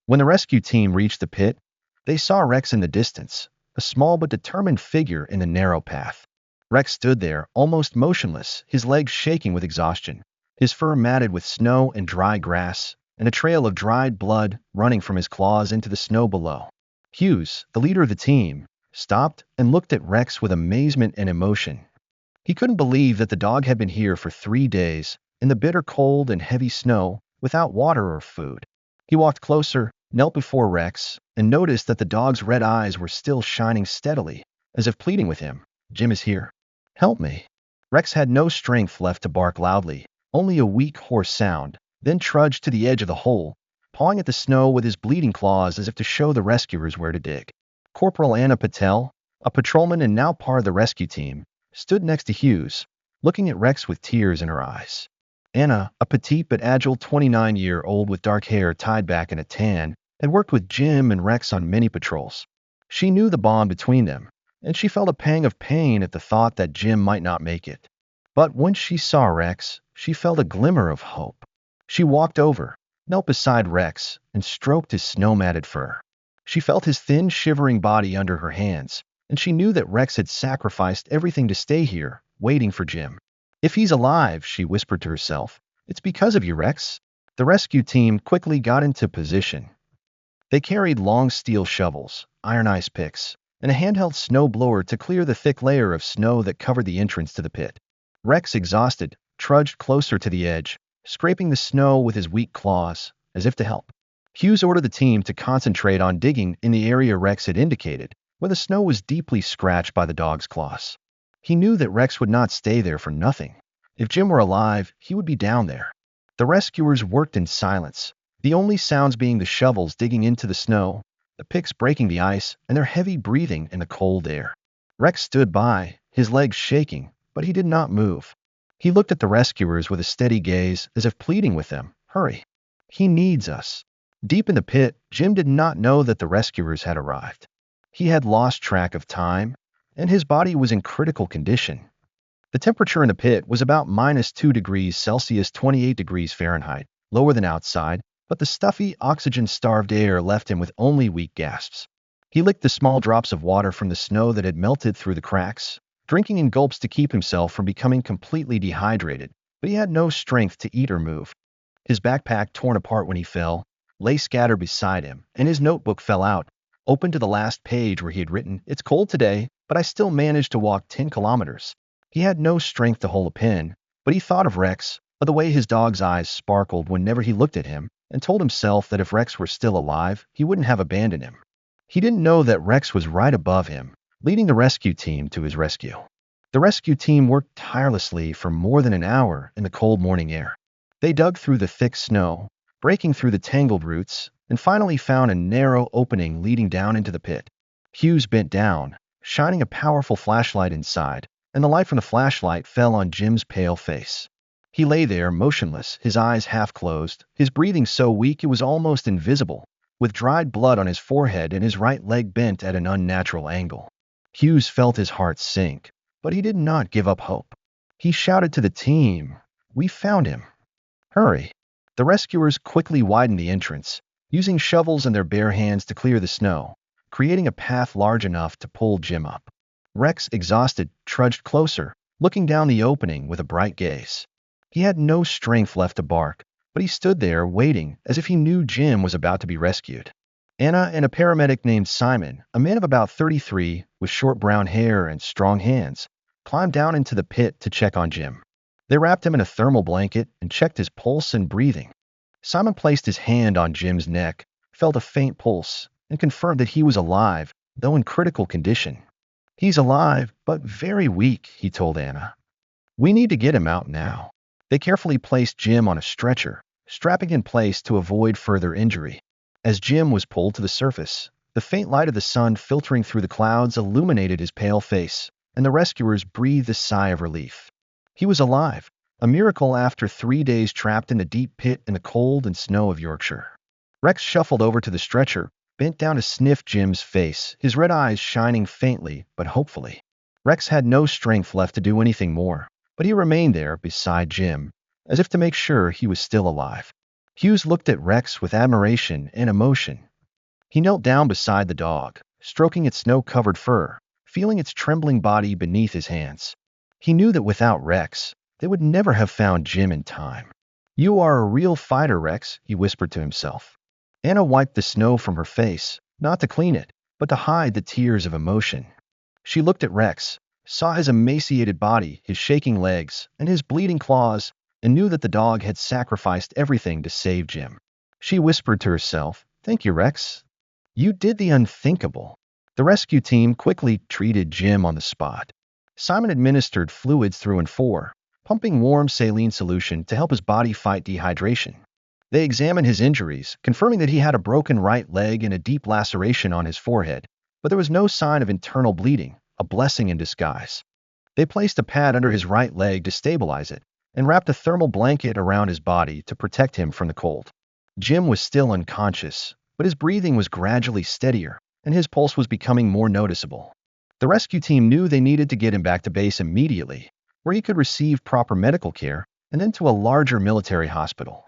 When the rescue team reached the pit, they saw Rex in the distance, a small but determined figure in the narrow path. Rex stood there, almost motionless, his legs shaking with exhaustion, his fur matted with snow and dry grass, and a trail of dried blood running from his claws into the snow below. Hughes, the leader of the team, stopped and looked at Rex with amazement and emotion. He couldn't believe that the dog had been here for 3 days, in the bitter cold and heavy snow, without water or food. He walked closer, knelt before Rex, and noticed that the dog's red eyes were still shining steadily, as if pleading with him. "Jim is here. Help me." Rex had no strength left to bark loudly, only a weak, hoarse sound, then trudged to the edge of the hole, pawing at the snow with his bleeding claws as if to show the rescuers where to dig. Corporal Anna Patel, a patrolman and now part of the rescue team, stood next to Hughes, looking at Rex with tears in her eyes. Anna, a petite but agile 29-year-old with dark hair tied back in a tan, had worked with Jim and Rex on many patrols. She knew the bond between them, and she felt a pang of pain at the thought that Jim might not make it. But when she saw Rex, she felt a glimmer of hope. She walked over, knelt beside Rex, and stroked his snow-matted fur. She felt his thin, shivering body under her hands, and she knew that Rex had sacrificed everything to stay here, waiting for Jim. "If he's alive," she whispered to herself, "it's because of you, Rex." The rescue team quickly got into position. They carried long steel shovels, iron ice picks, and a handheld snow blower to clear the thick layer of snow that covered the entrance to the pit. Rex, exhausted, trudged closer to the edge, scraping the snow with his weak claws, as if to help. Hughes ordered the team to concentrate on digging in the area Rex had indicated, where the snow was deeply scratched by the dog's claws. He knew that Rex would not stay there for nothing. If Jim were alive, he would be down there. The rescuers worked in silence, the only sounds being the shovels digging into the snow, the picks breaking the ice, and their heavy breathing in the cold air. Rex stood by, his legs shaking, but he did not move. He looked at the rescuers with a steady gaze, as if pleading with them, "Hurry. He needs us." Deep in the pit, Jim did not know that the rescuers had arrived. He had lost track of time, and his body was in critical condition. The temperature in the pit was about -2 degrees Celsius, 28 degrees Fahrenheit, lower than outside, but the stuffy, oxygen-starved air left him with only weak gasps. He licked the small drops of water from the snow that had melted through the cracks, drinking in gulps to keep himself from becoming completely dehydrated, but he had no strength to eat or move. His backpack, torn apart when he fell, lay scattered beside him, and his notebook fell out, open to the last page where he had written, "It's cold today, but I still managed to walk 10 kilometers. He had no strength to hold a pen, but he thought of Rex, of the way his dog's eyes sparkled whenever he looked at him, and told himself that if Rex were still alive, he wouldn't have abandoned him. He didn't know that Rex was right above him, leading the rescue team to his rescue. The rescue team worked tirelessly for more than an hour in the cold morning air. They dug through the thick snow, breaking through the tangled roots, and finally found a narrow opening leading down into the pit. Hughes bent down, shining a powerful flashlight inside, and the light from the flashlight fell on Jim's pale face. He lay there, motionless, his eyes half closed, his breathing so weak it was almost invisible, with dried blood on his forehead and his right leg bent at an unnatural angle. Hughes felt his heart sink, but he did not give up hope. He shouted to the team, "We found him. Hurry." The rescuers quickly widened the entrance, using shovels and their bare hands to clear the snow, creating a path large enough to pull Jim up. Rex, exhausted, trudged closer, looking down the opening with a bright gaze. He had no strength left to bark, but he stood there waiting as if he knew Jim was about to be rescued. Anna and a paramedic named Simon, a man of about 33 with short brown hair and strong hands, climbed down into the pit to check on Jim. They wrapped him in a thermal blanket and checked his pulse and breathing. Simon placed his hand on Jim's neck, felt a faint pulse, and confirmed that he was alive, though in critical condition. "He's alive, but very weak," he told Anna. "We need to get him out now." They carefully placed Jim on a stretcher, strapping in place to avoid further injury. As Jim was pulled to the surface, the faint light of the sun filtering through the clouds illuminated his pale face, and the rescuers breathed a sigh of relief. He was alive, a miracle after 3 days trapped in the deep pit in the cold and snow of Yorkshire. Rex shuffled over to the stretcher, bent down to sniff Jim's face, his red eyes shining faintly but hopefully. Rex had no strength left to do anything more, but he remained there beside Jim, as if to make sure he was still alive. Hughes looked at Rex with admiration and emotion. He knelt down beside the dog, stroking its snow-covered fur, feeling its trembling body beneath his hands. He knew that without Rex, they would never have found Jim in time. "You are a real fighter, Rex," he whispered to himself. Anna wiped the snow from her face, not to clean it, but to hide the tears of emotion. She looked at Rex, saw his emaciated body, his shaking legs, and his bleeding claws, and knew that the dog had sacrificed everything to save Jim. She whispered to herself, "Thank you, Rex. You did the unthinkable." The rescue team quickly treated Jim on the spot. Simon administered fluids through and for, pumping warm saline solution to help his body fight dehydration. They examined his injuries, confirming that he had a broken right leg and a deep laceration on his forehead, but there was no sign of internal bleeding, a blessing in disguise. They placed a pad under his right leg to stabilize it, and wrapped a thermal blanket around his body to protect him from the cold. Jim was still unconscious, but his breathing was gradually steadier, and his pulse was becoming more noticeable. The rescue team knew they needed to get him back to base immediately, where he could receive proper medical care, and then to a larger military hospital.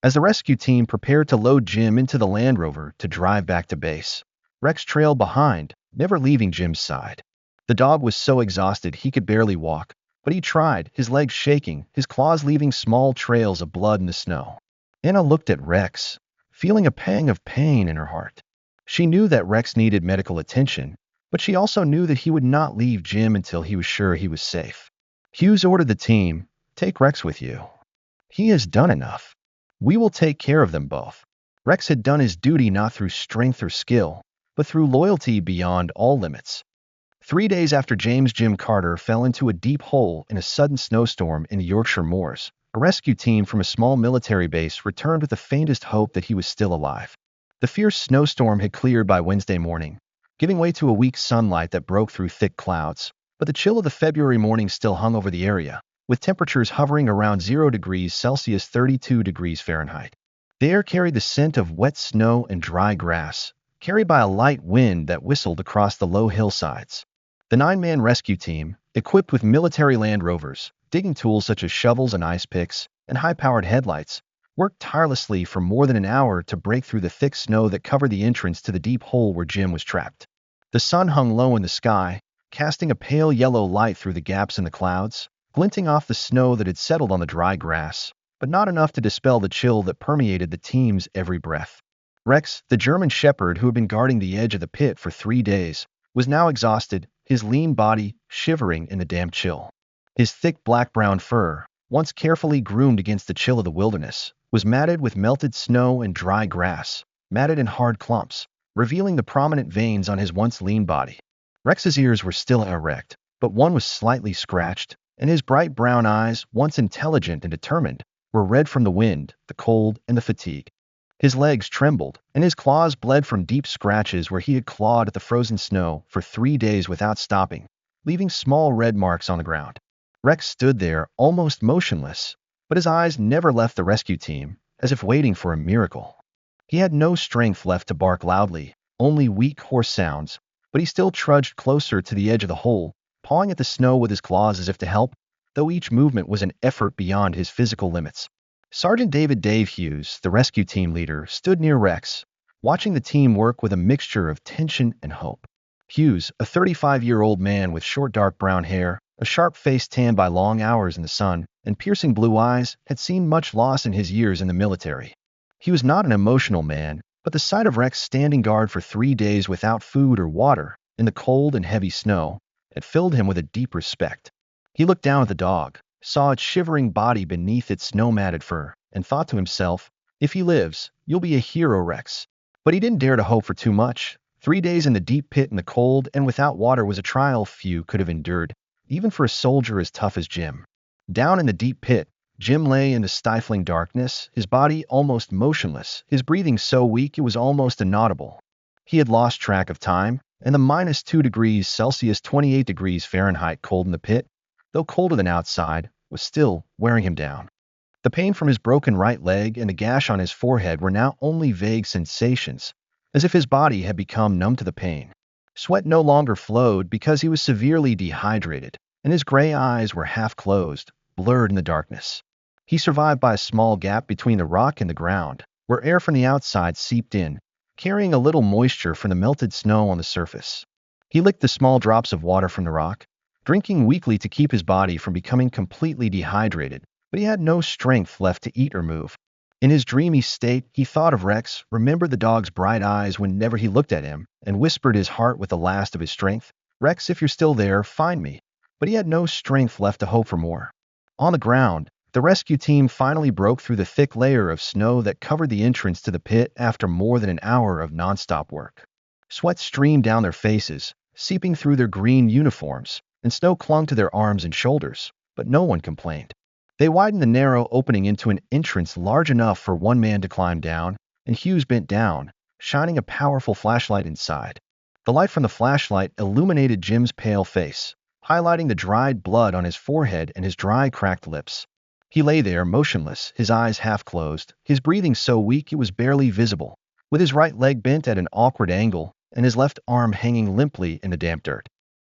As the rescue team prepared to load Jim into the Land Rover to drive back to base, Rex trailed behind, never leaving Jim's side. The dog was so exhausted he could barely walk, but he tried, his legs shaking, his claws leaving small trails of blood in the snow. Anna looked at Rex, feeling a pang of pain in her heart. She knew that Rex needed medical attention, but she also knew that he would not leave Jim until he was sure he was safe. Hughes ordered the team, "Take Rex with you. He has done enough. We will take care of them both." Rex had done his duty not through strength or skill, but through loyalty beyond all limits. 3 days after Jim Carter fell into a deep hole in a sudden snowstorm in the Yorkshire moors, a rescue team from a small military base returned with the faintest hope that he was still alive. The fierce snowstorm had cleared by Wednesday morning, giving way to a weak sunlight that broke through thick clouds. But the chill of the February morning still hung over the area, with temperatures hovering around 0 degrees Celsius 32 degrees Fahrenheit. The air carried the scent of wet snow and dry grass, carried by a light wind that whistled across the low hillsides. The nine-man rescue team, equipped with military Land Rovers, digging tools such as shovels and ice picks, and high-powered headlights, worked tirelessly for more than an hour to break through the thick snow that covered the entrance to the deep hole where Jim was trapped. The sun hung low in the sky, casting a pale yellow light through the gaps in the clouds, glinting off the snow that had settled on the dry grass, but not enough to dispel the chill that permeated the team's every breath. Rex, the German shepherd who had been guarding the edge of the pit for 3 days, was now exhausted, his lean body shivering in the damp chill. His thick black-brown fur, once carefully groomed against the chill of the wilderness, was matted with melted snow and dry grass, matted in hard clumps, revealing the prominent veins on his once lean body. Rex's ears were still erect, but one was slightly scratched, and his bright brown eyes, once intelligent and determined, were red from the wind, the cold, and the fatigue. His legs trembled, and his claws bled from deep scratches where he had clawed at the frozen snow for 3 days without stopping, leaving small red marks on the ground. Rex stood there, almost motionless, but his eyes never left the rescue team, as if waiting for a miracle. He had no strength left to bark loudly, only weak, hoarse sounds, but he still trudged closer to the edge of the hole, pawing at the snow with his claws as if to help, though each movement was an effort beyond his physical limits. Sergeant Dave Hughes, the rescue team leader, stood near Rex, watching the team work with a mixture of tension and hope. Hughes, a 35-year-old man with short dark brown hair, a sharp face tanned by long hours in the sun, and piercing blue eyes, had seen much loss in his years in the military. He was not an emotional man, but the sight of Rex standing guard for 3 days without food or water, in the cold and heavy snow, had filled him with a deep respect. He looked down at the dog, saw its shivering body beneath its snow-matted fur, and thought to himself, if he lives, you'll be a hero, Rex. But he didn't dare to hope for too much. 3 days in the deep pit in the cold and without water was a trial few could have endured, even for a soldier as tough as Jim. Down in the deep pit, Jim lay in the stifling darkness, his body almost motionless, his breathing so weak it was almost inaudible. He had lost track of time, and the -2 degrees Celsius 28 degrees Fahrenheit cold in the pit, though colder than outside, was still wearing him down. The pain from his broken right leg and the gash on his forehead were now only vague sensations, as if his body had become numb to the pain. Sweat no longer flowed because he was severely dehydrated, and his gray eyes were half closed, blurred in the darkness. He survived by a small gap between the rock and the ground, where air from the outside seeped in, carrying a little moisture from the melted snow on the surface. He licked the small drops of water from the rock, drinking weakly to keep his body from becoming completely dehydrated, but he had no strength left to eat or move. In his dreamy state, he thought of Rex, remembered the dog's bright eyes whenever he looked at him, and whispered his heart with the last of his strength, "Rex, if you're still there, find me." But he had no strength left to hope for more. On the ground, the rescue team finally broke through the thick layer of snow that covered the entrance to the pit after more than an hour of nonstop work. Sweat streamed down their faces, seeping through their green uniforms, and snow clung to their arms and shoulders, but no one complained. They widened the narrow opening into an entrance large enough for one man to climb down, and Hughes bent down, shining a powerful flashlight inside. The light from the flashlight illuminated Jim's pale face, highlighting the dried blood on his forehead and his dry, cracked lips. He lay there, motionless, his eyes half closed, his breathing so weak it was barely visible, with his right leg bent at an awkward angle and his left arm hanging limply in the damp dirt.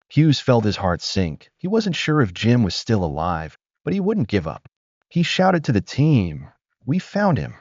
Hughes felt his heart sink. He wasn't sure if Jim was still alive, but he wouldn't give up. He shouted to the team, "We found him.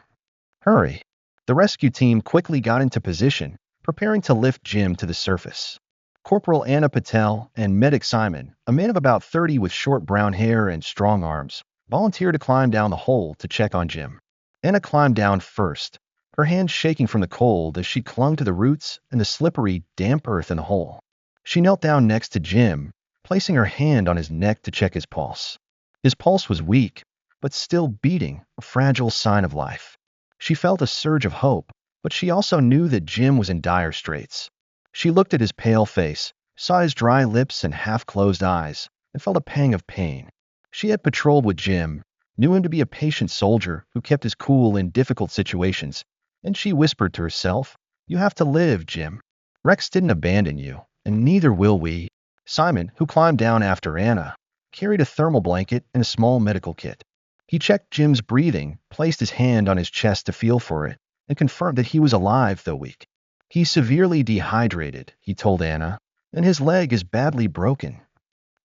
Hurry." The rescue team quickly got into position, preparing to lift Jim to the surface. Corporal Anna Patel and Medic Simon, a man of about 30 with short brown hair and strong arms, volunteered to climb down the hole to check on Jim. Anna climbed down first, her hands shaking from the cold as she clung to the roots and the slippery, damp earth in the hole. She knelt down next to Jim, placing her hand on his neck to check his pulse. His pulse was weak, but still beating, a fragile sign of life. She felt a surge of hope, but she also knew that Jim was in dire straits. She looked at his pale face, saw his dry lips and half-closed eyes, and felt a pang of pain. She had patrolled with Jim, knew him to be a patient soldier who kept his cool in difficult situations, and she whispered to herself, "You have to live, Jim." Rex didn't abandon you, and neither will we. Simon, who climbed down after Anna, carried a thermal blanket and a small medical kit. He checked Jim's breathing, placed his hand on his chest to feel for it, and confirmed that he was alive though weak. He's severely dehydrated, he told Anna, and his leg is badly broken.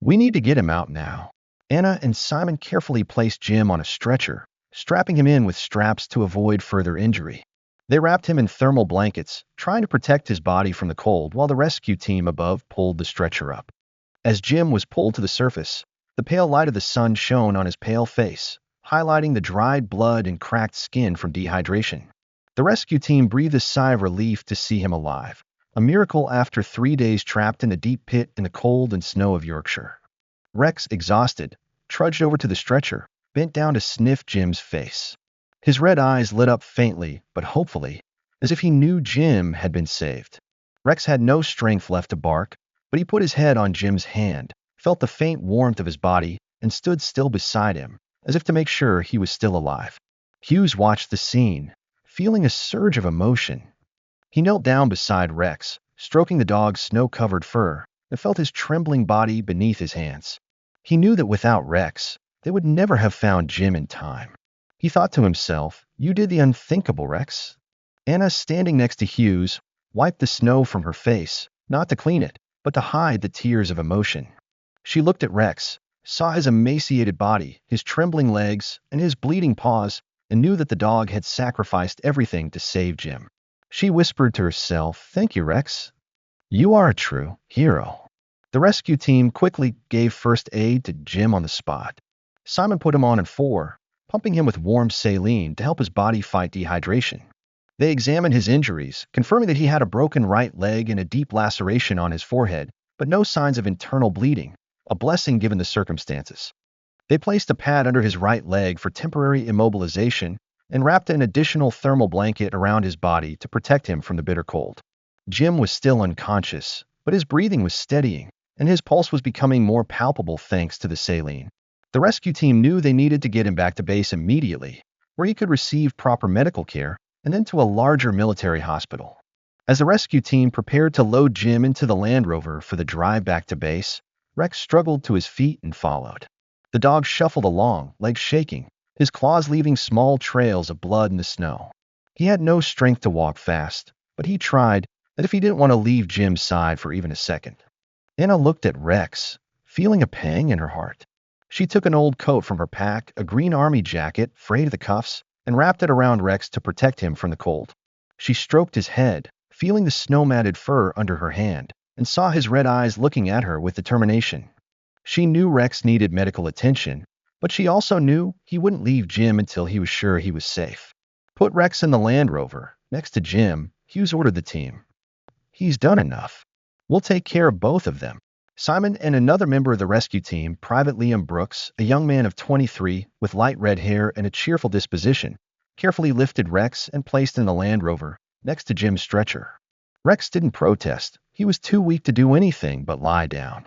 We need to get him out now. Anna and Simon carefully placed Jim on a stretcher, strapping him in with straps to avoid further injury. They wrapped him in thermal blankets, trying to protect his body from the cold while the rescue team above pulled the stretcher up. As Jim was pulled to the surface, the pale light of the sun shone on his pale face, highlighting the dried blood and cracked skin from dehydration. The rescue team breathed a sigh of relief to see him alive, a miracle after 3 days trapped in a deep pit in the cold and snow of Yorkshire. Rex, exhausted, trudged over to the stretcher, bent down to sniff Jim's face. His red eyes lit up faintly, but hopefully, as if he knew Jim had been saved. Rex had no strength left to bark, but he put his head on Jim's hand, felt the faint warmth of his body, and stood still beside him, as if to make sure he was still alive. Hughes watched the scene, feeling a surge of emotion. He knelt down beside Rex, stroking the dog's snow-covered fur, and felt his trembling body beneath his hands. He knew that without Rex, they would never have found Jim in time. He thought to himself, "You did the unthinkable, Rex." Anna, standing next to Hughes, wiped the snow from her face, not to clean it, but to hide the tears of emotion. She looked at Rex, saw his emaciated body, his trembling legs, and his bleeding paws, and knew that the dog had sacrificed everything to save Jim. She whispered to herself, "Thank you, Rex. You are a true hero." The rescue team quickly gave first aid to Jim on the spot. Simon put him on in 4, pumping him with warm saline to help his body fight dehydration. They examined his injuries, confirming that he had a broken right leg and a deep laceration on his forehead, but no signs of internal bleeding, a blessing given the circumstances. They placed a pad under his right leg for temporary immobilization and wrapped an additional thermal blanket around his body to protect him from the bitter cold. Jim was still unconscious, but his breathing was steadying, and his pulse was becoming more palpable thanks to the saline. The rescue team knew they needed to get him back to base immediately, where he could receive proper medical care, and then to a larger military hospital. As the rescue team prepared to load Jim into the Land Rover for the drive back to base, Rex struggled to his feet and followed. The dog shuffled along, legs shaking, his claws leaving small trails of blood in the snow. He had no strength to walk fast, but he tried, as if he didn't want to leave Jim's side for even a second. Anna looked at Rex, feeling a pang in her heart. She took an old coat from her pack, a green army jacket, frayed at the cuffs, and wrapped it around Rex to protect him from the cold. She stroked his head, feeling the snow-matted fur under her hand, and saw his red eyes looking at her with determination. She knew Rex needed medical attention, but she also knew he wouldn't leave Jim until he was sure he was safe. "Put Rex in the Land Rover, next to Jim," Hughes ordered the team. "He's done enough. We'll take care of both of them." Simon and another member of the rescue team, Private Liam Brooks, a young man of 23 with light red hair and a cheerful disposition, carefully lifted Rex and placed in the Land Rover, next to Jim's stretcher. Rex didn't protest. He was too weak to do anything but lie down.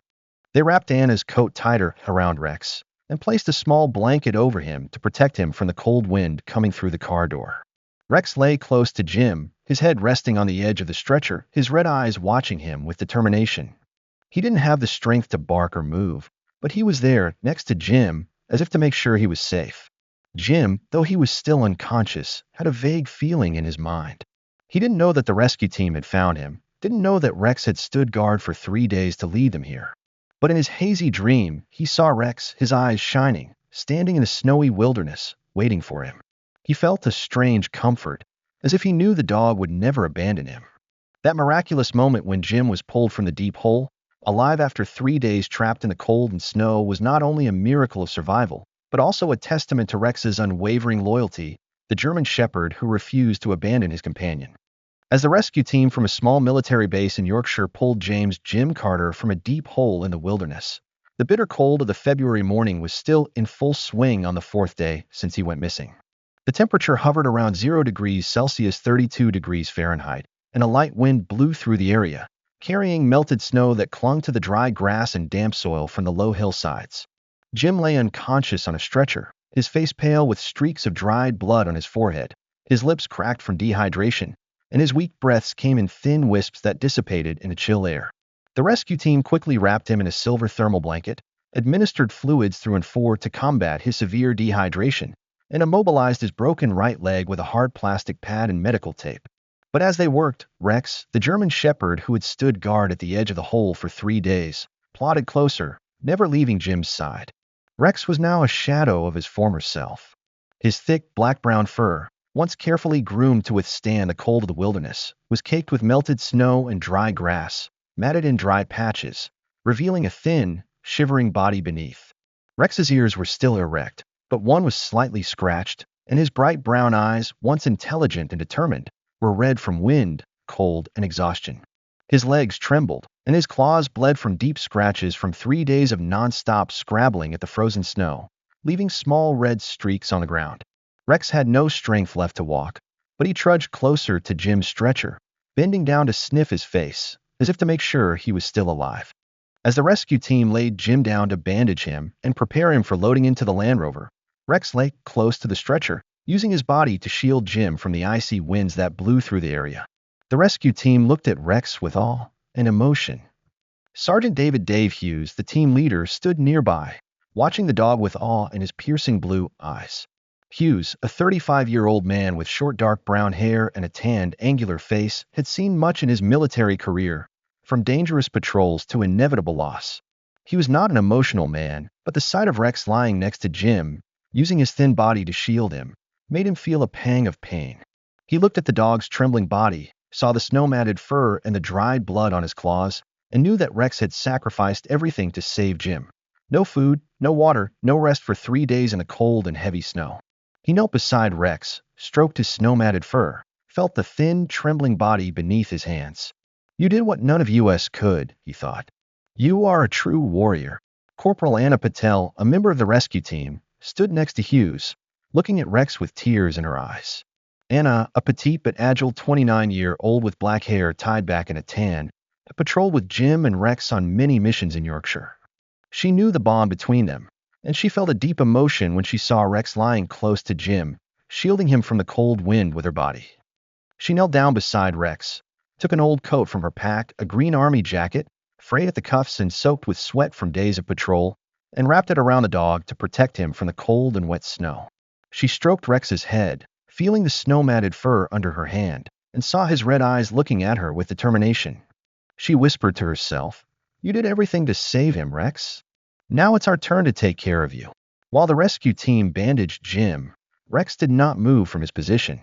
They wrapped Anna's coat tighter around Rex and placed a small blanket over him to protect him from the cold wind coming through the car door. Rex lay close to Jim, his head resting on the edge of the stretcher, his red eyes watching him with determination. He didn't have the strength to bark or move, but he was there next to Jim as if to make sure he was safe. Jim, though he was still unconscious, had a vague feeling in his mind. He didn't know that the rescue team had found him, didn't know that Rex had stood guard for 3 days to lead them here. But in his hazy dream, he saw Rex, his eyes shining, standing in the snowy wilderness, waiting for him. He felt a strange comfort, as if he knew the dog would never abandon him. That miraculous moment when Jim was pulled from the deep hole, alive after 3 days trapped in the cold and snow, was not only a miracle of survival, but also a testament to Rex's unwavering loyalty, the German shepherd who refused to abandon his companion. As the rescue team from a small military base in Yorkshire pulled James Jim Carter from a deep hole in the wilderness, the bitter cold of the February morning was still in full swing on the 4th day since he went missing. The temperature hovered around 0 degrees Celsius, 32 degrees Fahrenheit, and a light wind blew through the area, carrying melted snow that clung to the dry grass and damp soil from the low hillsides. Jim lay unconscious on a stretcher, his face pale with streaks of dried blood on his forehead, his lips cracked from dehydration, and his weak breaths came in thin wisps that dissipated in the chill air. The rescue team quickly wrapped him in a silver thermal blanket, administered fluids through and for to combat his severe dehydration, and immobilized his broken right leg with a hard plastic pad and medical tape. But as they worked, Rex, the German shepherd who had stood guard at the edge of the hole for 3 days, plodded closer, never leaving Jim's side. Rex was now a shadow of his former self. His thick, black-brown fur, once carefully groomed to withstand the cold of the wilderness, was caked with melted snow and dry grass, matted in dry patches, revealing a thin, shivering body beneath. Rex's ears were still erect, but one was slightly scratched, and his bright brown eyes, once intelligent and determined, were red from wind, cold, and exhaustion. His legs trembled, and his claws bled from deep scratches from 3 days of non-stop scrabbling at the frozen snow, leaving small red streaks on the ground. Rex had no strength left to walk, but he trudged closer to Jim's stretcher, bending down to sniff his face, as if to make sure he was still alive. As the rescue team laid Jim down to bandage him and prepare him for loading into the Land Rover, Rex lay close to the stretcher, using his body to shield Jim from the icy winds that blew through the area. The rescue team looked at Rex with awe and emotion. Sergeant Dave Hughes, the team leader, stood nearby, watching the dog with awe in his piercing blue eyes. Hughes, a 35-year-old man with short dark brown hair and a tanned, angular face, had seen much in his military career, from dangerous patrols to inevitable loss. He was not an emotional man, but the sight of Rex lying next to Jim, using his thin body to shield him, made him feel a pang of pain. He looked at the dog's trembling body, saw the snow-matted fur and the dried blood on his claws, and knew that Rex had sacrificed everything to save Jim. No food, no water, no rest for 3 days in the cold and heavy snow. He knelt beside Rex, stroked his snow-matted fur, felt the thin, trembling body beneath his hands. "You did what none of us could," he thought. "You are a true warrior." Corporal Anna Patel, a member of the rescue team, stood next to Hughes, looking at Rex with tears in her eyes. Anna, a petite but agile 29-year-old with black hair tied back in a tan, had patrolled with Jim and Rex on many missions in Yorkshire. She knew the bond between them, and she felt a deep emotion when she saw Rex lying close to Jim, shielding him from the cold wind with her body. She knelt down beside Rex, took an old coat from her pack, a green army jacket, frayed at the cuffs and soaked with sweat from days of patrol, and wrapped it around the dog to protect him from the cold and wet snow. She stroked Rex's head, feeling the snow-matted fur under her hand, and saw his red eyes looking at her with determination. She whispered to herself, "You did everything to save him, Rex. Now it's our turn to take care of you." While the rescue team bandaged Jim, Rex did not move from his position.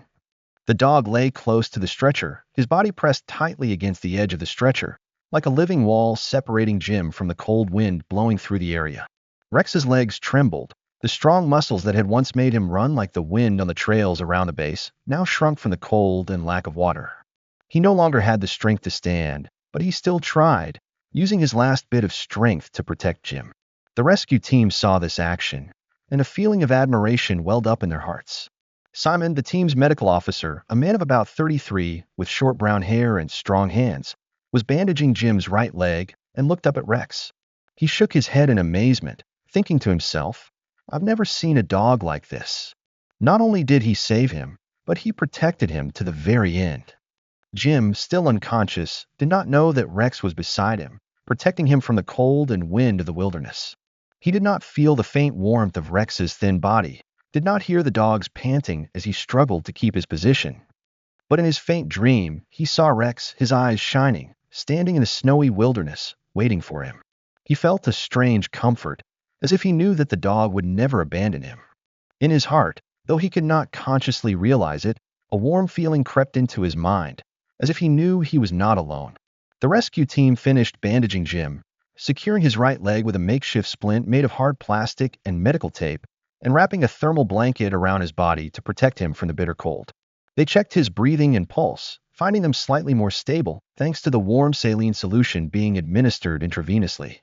The dog lay close to the stretcher, his body pressed tightly against the edge of the stretcher, like a living wall separating Jim from the cold wind blowing through the area. Rex's legs trembled. The strong muscles that had once made him run like the wind on the trails around the base now shrunk from the cold and lack of water. He no longer had the strength to stand, but he still tried, using his last bit of strength to protect Jim. The rescue team saw this action, and a feeling of admiration welled up in their hearts. Simon, the team's medical officer, a man of about 33, with short brown hair and strong hands, was bandaging Jim's right leg and looked up at Rex. He shook his head in amazement, thinking to himself, "I've never seen a dog like this." Not only did he save him, but he protected him to the very end. Jim, still unconscious, did not know that Rex was beside him, protecting him from the cold and wind of the wilderness. He did not feel the faint warmth of Rex's thin body, did not hear the dog's panting as he struggled to keep his position. But in his faint dream, he saw Rex, his eyes shining, standing in the snowy wilderness, waiting for him. He felt a strange comfort, as if he knew that the dog would never abandon him. In his heart, though he could not consciously realize it, a warm feeling crept into his mind, as if he knew he was not alone. The rescue team finished bandaging Jim, securing his right leg with a makeshift splint made of hard plastic and medical tape, and wrapping a thermal blanket around his body to protect him from the bitter cold. They checked his breathing and pulse, finding them slightly more stable thanks to the warm saline solution being administered intravenously.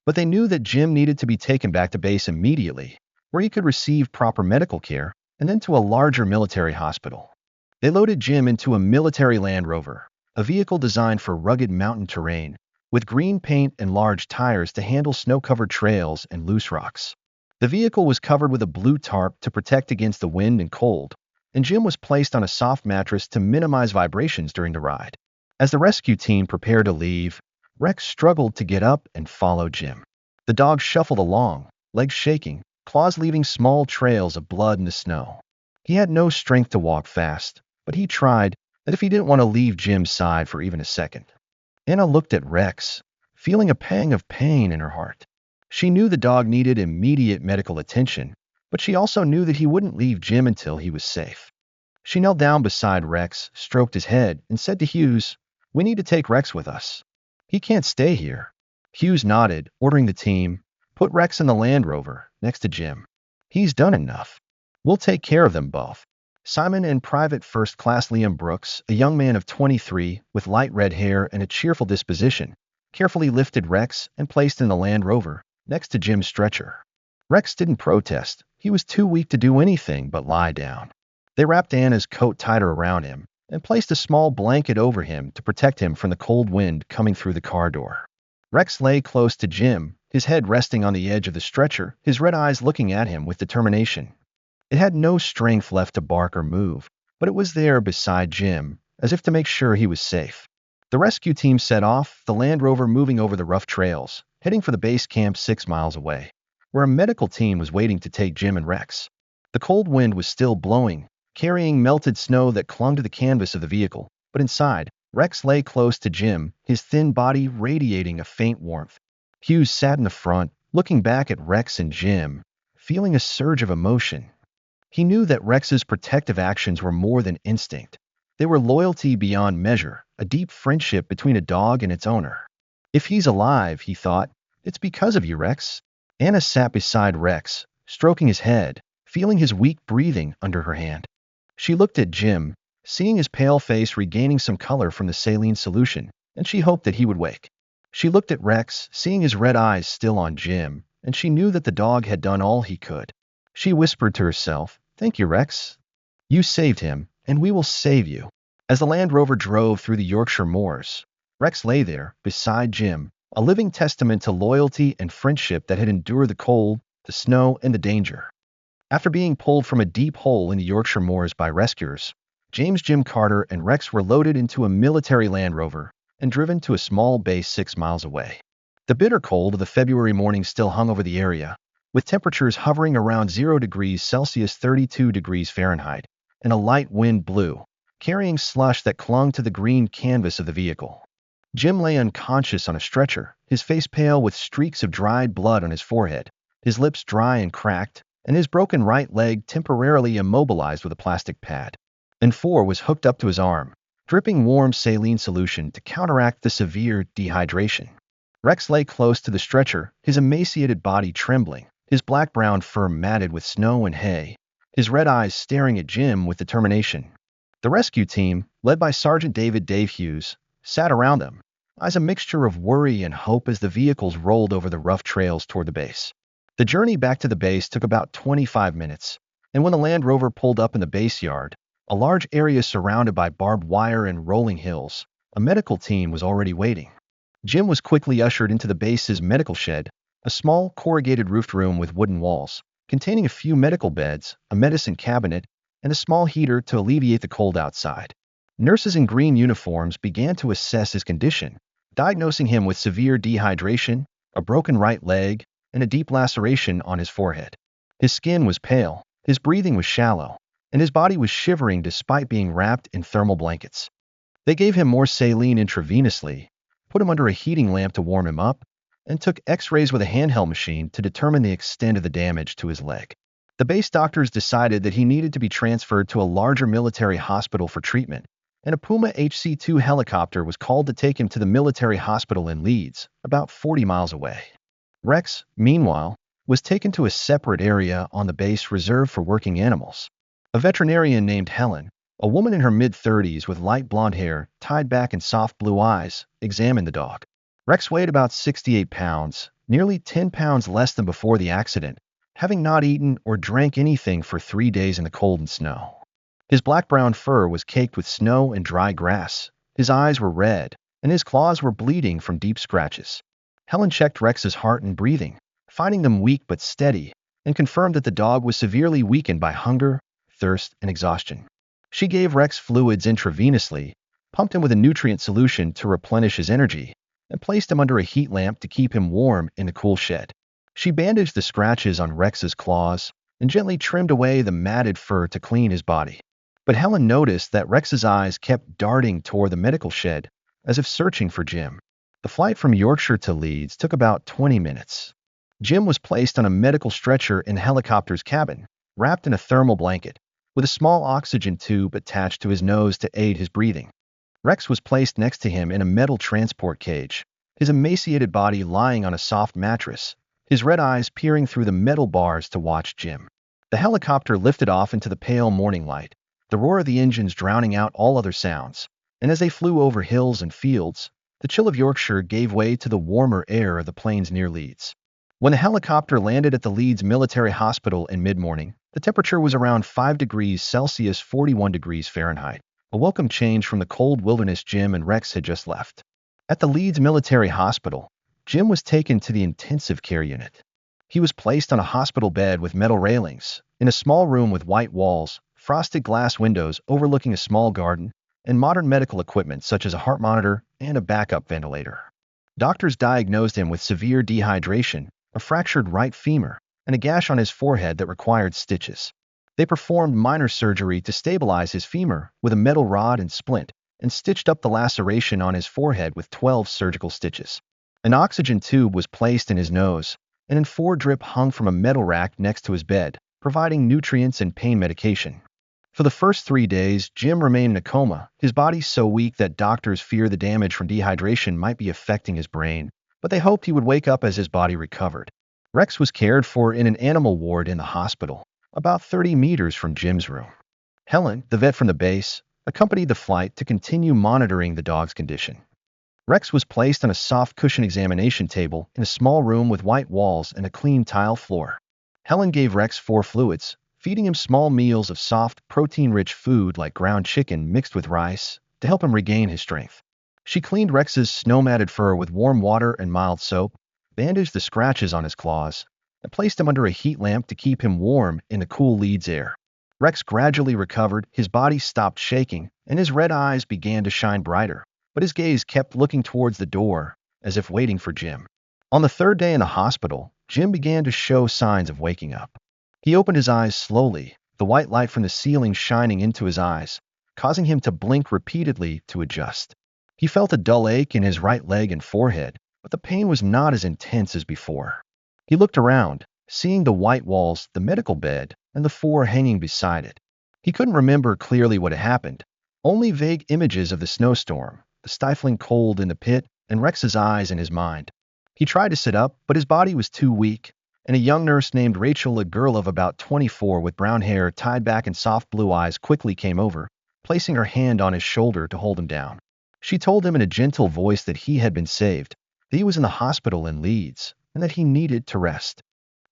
But they knew that Jim needed to be taken back to base immediately, where he could receive proper medical care, and then to a larger military hospital. They loaded Jim into a military Land Rover, a vehicle designed for rugged mountain terrain, with green paint and large tires to handle snow-covered trails and loose rocks. The vehicle was covered with a blue tarp to protect against the wind and cold, and Jim was placed on a soft mattress to minimize vibrations during the ride. As the rescue team prepared to leave, Rex struggled to get up and follow Jim. The dog shuffled along, legs shaking, claws leaving small trails of blood in the snow. He had no strength to walk fast, but he tried, as if he didn't want to leave Jim's side for even a second. Anna looked at Rex, feeling a pang of pain in her heart. She knew the dog needed immediate medical attention, but she also knew that he wouldn't leave Jim until he was safe. She knelt down beside Rex, stroked his head, and said to Hughes, "We need to take Rex with us. He can't stay here." Hughes nodded, ordering the team, "Put Rex in the Land Rover, next to Jim. He's done enough. We'll take care of them both." Simon and Private First Class Liam Brooks, a young man of 23 with light red hair and a cheerful disposition, carefully lifted Rex and placed in the Land Rover, next to Jim's stretcher. Rex didn't protest. He was too weak to do anything but lie down. They wrapped Anna's coat tighter around him and placed a small blanket over him to protect him from the cold wind coming through the car door. Rex lay close to Jim, his head resting on the edge of the stretcher, his red eyes looking at him with determination. It had no strength left to bark or move, but it was there beside Jim, as if to make sure he was safe. The rescue team set off, the Land Rover moving over the rough trails, heading for the base camp 6 miles away, where a medical team was waiting to take Jim and Rex. The cold wind was still blowing, carrying melted snow that clung to the canvas of the vehicle, but inside, Rex lay close to Jim, his thin body radiating a faint warmth. Hughes sat in the front, looking back at Rex and Jim, feeling a surge of emotion. He knew that Rex's protective actions were more than instinct. They were loyalty beyond measure, a deep friendship between a dog and its owner. "If he's alive," he thought, "it's because of you, Rex." Anna sat beside Rex, stroking his head, feeling his weak breathing under her hand. She looked at Jim, seeing his pale face regaining some color from the saline solution, and she hoped that he would wake. She looked at Rex, seeing his red eyes still on Jim, and she knew that the dog had done all he could. She whispered to herself, "Thank you, Rex. You saved him, and we will save you." As the Land Rover drove through the Yorkshire moors, Rex lay there, beside Jim, a living testament to loyalty and friendship that had endured the cold, the snow, and the danger. After being pulled from a deep hole in the Yorkshire moors by rescuers, James Jim Carter and Rex were loaded into a military Land Rover and driven to a small base 6 miles away. The bitter cold of the February morning still hung over the area, with temperatures hovering around 0 degrees Celsius 32 degrees Fahrenheit, and a light wind blew, carrying slush that clung to the green canvas of the vehicle. Jim lay unconscious on a stretcher, his face pale with streaks of dried blood on his forehead, his lips dry and cracked, and his broken right leg temporarily immobilized with a plastic pad. And 4 was hooked up to his arm, dripping warm saline solution to counteract the severe dehydration. Rex lay close to the stretcher, his emaciated body trembling, his black-brown fur matted with snow and hay, his red eyes staring at Jim with determination. The rescue team, led by Sergeant Dave Hughes, sat around them, eyes a mixture of worry and hope as the vehicles rolled over the rough trails toward the base. The journey back to the base took about 25 minutes, and when the Land Rover pulled up in the base yard, a large area surrounded by barbed wire and rolling hills, a medical team was already waiting. Jim was quickly ushered into the base's medical shed, a small, corrugated-roofed room with wooden walls, containing a few medical beds, a medicine cabinet, and a small heater to alleviate the cold outside. Nurses in green uniforms began to assess his condition, diagnosing him with severe dehydration, a broken right leg, and a deep laceration on his forehead. His skin was pale, his breathing was shallow, and his body was shivering despite being wrapped in thermal blankets. They gave him more saline intravenously, put him under a heating lamp to warm him up, and took x-rays with a handheld machine to determine the extent of the damage to his leg. The base doctors decided that he needed to be transferred to a larger military hospital for treatment, and a Puma HC-2 helicopter was called to take him to the military hospital in Leeds, about 40 miles away. Rex, meanwhile, was taken to a separate area on the base reserved for working animals. A veterinarian named Helen, a woman in her mid-30s with light blonde hair tied back and soft blue eyes, examined the dog. Rex weighed about 68 pounds, nearly 10 pounds less than before the accident, having not eaten or drank anything for 3 days in the cold and snow. His black-brown fur was caked with snow and dry grass, his eyes were red, and his claws were bleeding from deep scratches. Helen checked Rex's heart and breathing, finding them weak but steady, and confirmed that the dog was severely weakened by hunger, thirst and exhaustion. She gave Rex fluids intravenously, pumped him with a nutrient solution to replenish his energy, and placed him under a heat lamp to keep him warm in the cool shed. She bandaged the scratches on Rex's claws and gently trimmed away the matted fur to clean his body. But Helen noticed that Rex's eyes kept darting toward the medical shed, as if searching for Jim. The flight from Yorkshire to Leeds took about 20 minutes. Jim was placed on a medical stretcher in the helicopter's cabin, wrapped in a thermal blanket, with a small oxygen tube attached to his nose to aid his breathing. Rex was placed next to him in a metal transport cage, his emaciated body lying on a soft mattress, his red eyes peering through the metal bars to watch Jim. The helicopter lifted off into the pale morning light, the roar of the engines drowning out all other sounds, and as they flew over hills and fields, the chill of Yorkshire gave way to the warmer air of the plains near Leeds. When the helicopter landed at the Leeds Military Hospital in mid-morning, the temperature was around 5 degrees Celsius, 41 degrees Fahrenheit, a welcome change from the cold wilderness Jim and Rex had just left. At the Leeds Military Hospital, Jim was taken to the intensive care unit. He was placed on a hospital bed with metal railings, in a small room with white walls, frosted glass windows overlooking a small garden, and modern medical equipment such as a heart monitor and a backup ventilator. Doctors diagnosed him with severe dehydration, a fractured right femur, and a gash on his forehead that required stitches. They performed minor surgery to stabilize his femur with a metal rod and splint, and stitched up the laceration on his forehead with 12 surgical stitches. An oxygen tube was placed in his nose, and an IV drip hung from a metal rack next to his bed, providing nutrients and pain medication. For the first 3 days, Jim remained in a coma, his body so weak that doctors fear the damage from dehydration might be affecting his brain, but they hoped he would wake up as his body recovered. Rex was cared for in an animal ward in the hospital, about 30 meters from Jim's room. Helen, the vet from the base, accompanied the flight to continue monitoring the dog's condition. Rex was placed on a soft cushion examination table in a small room with white walls and a clean tile floor. Helen gave Rex 4 fluids, feeding him small meals of soft, protein-rich food like ground chicken mixed with rice to help him regain his strength. She cleaned Rex's snow-matted fur with warm water and mild soap, bandaged the scratches on his claws, and placed him under a heat lamp to keep him warm in the cool Leeds air. Rex gradually recovered, his body stopped shaking, and his red eyes began to shine brighter, but his gaze kept looking towards the door, as if waiting for Jim. On the 3rd day in the hospital, Jim began to show signs of waking up. He opened his eyes slowly, the white light from the ceiling shining into his eyes, causing him to blink repeatedly to adjust. He felt a dull ache in his right leg and forehead, but the pain was not as intense as before. He looked around, seeing the white walls, the medical bed, and the 4 hanging beside it. He couldn't remember clearly what had happened, only vague images of the snowstorm, the stifling cold in the pit, and Rex's eyes in his mind. He tried to sit up, but his body was too weak, and a young nurse named Rachel, a girl of about 24 with brown hair tied back and soft blue eyes, quickly came over, placing her hand on his shoulder to hold him down. She told him in a gentle voice that he had been saved, that he was in the hospital in Leeds, and that he needed to rest.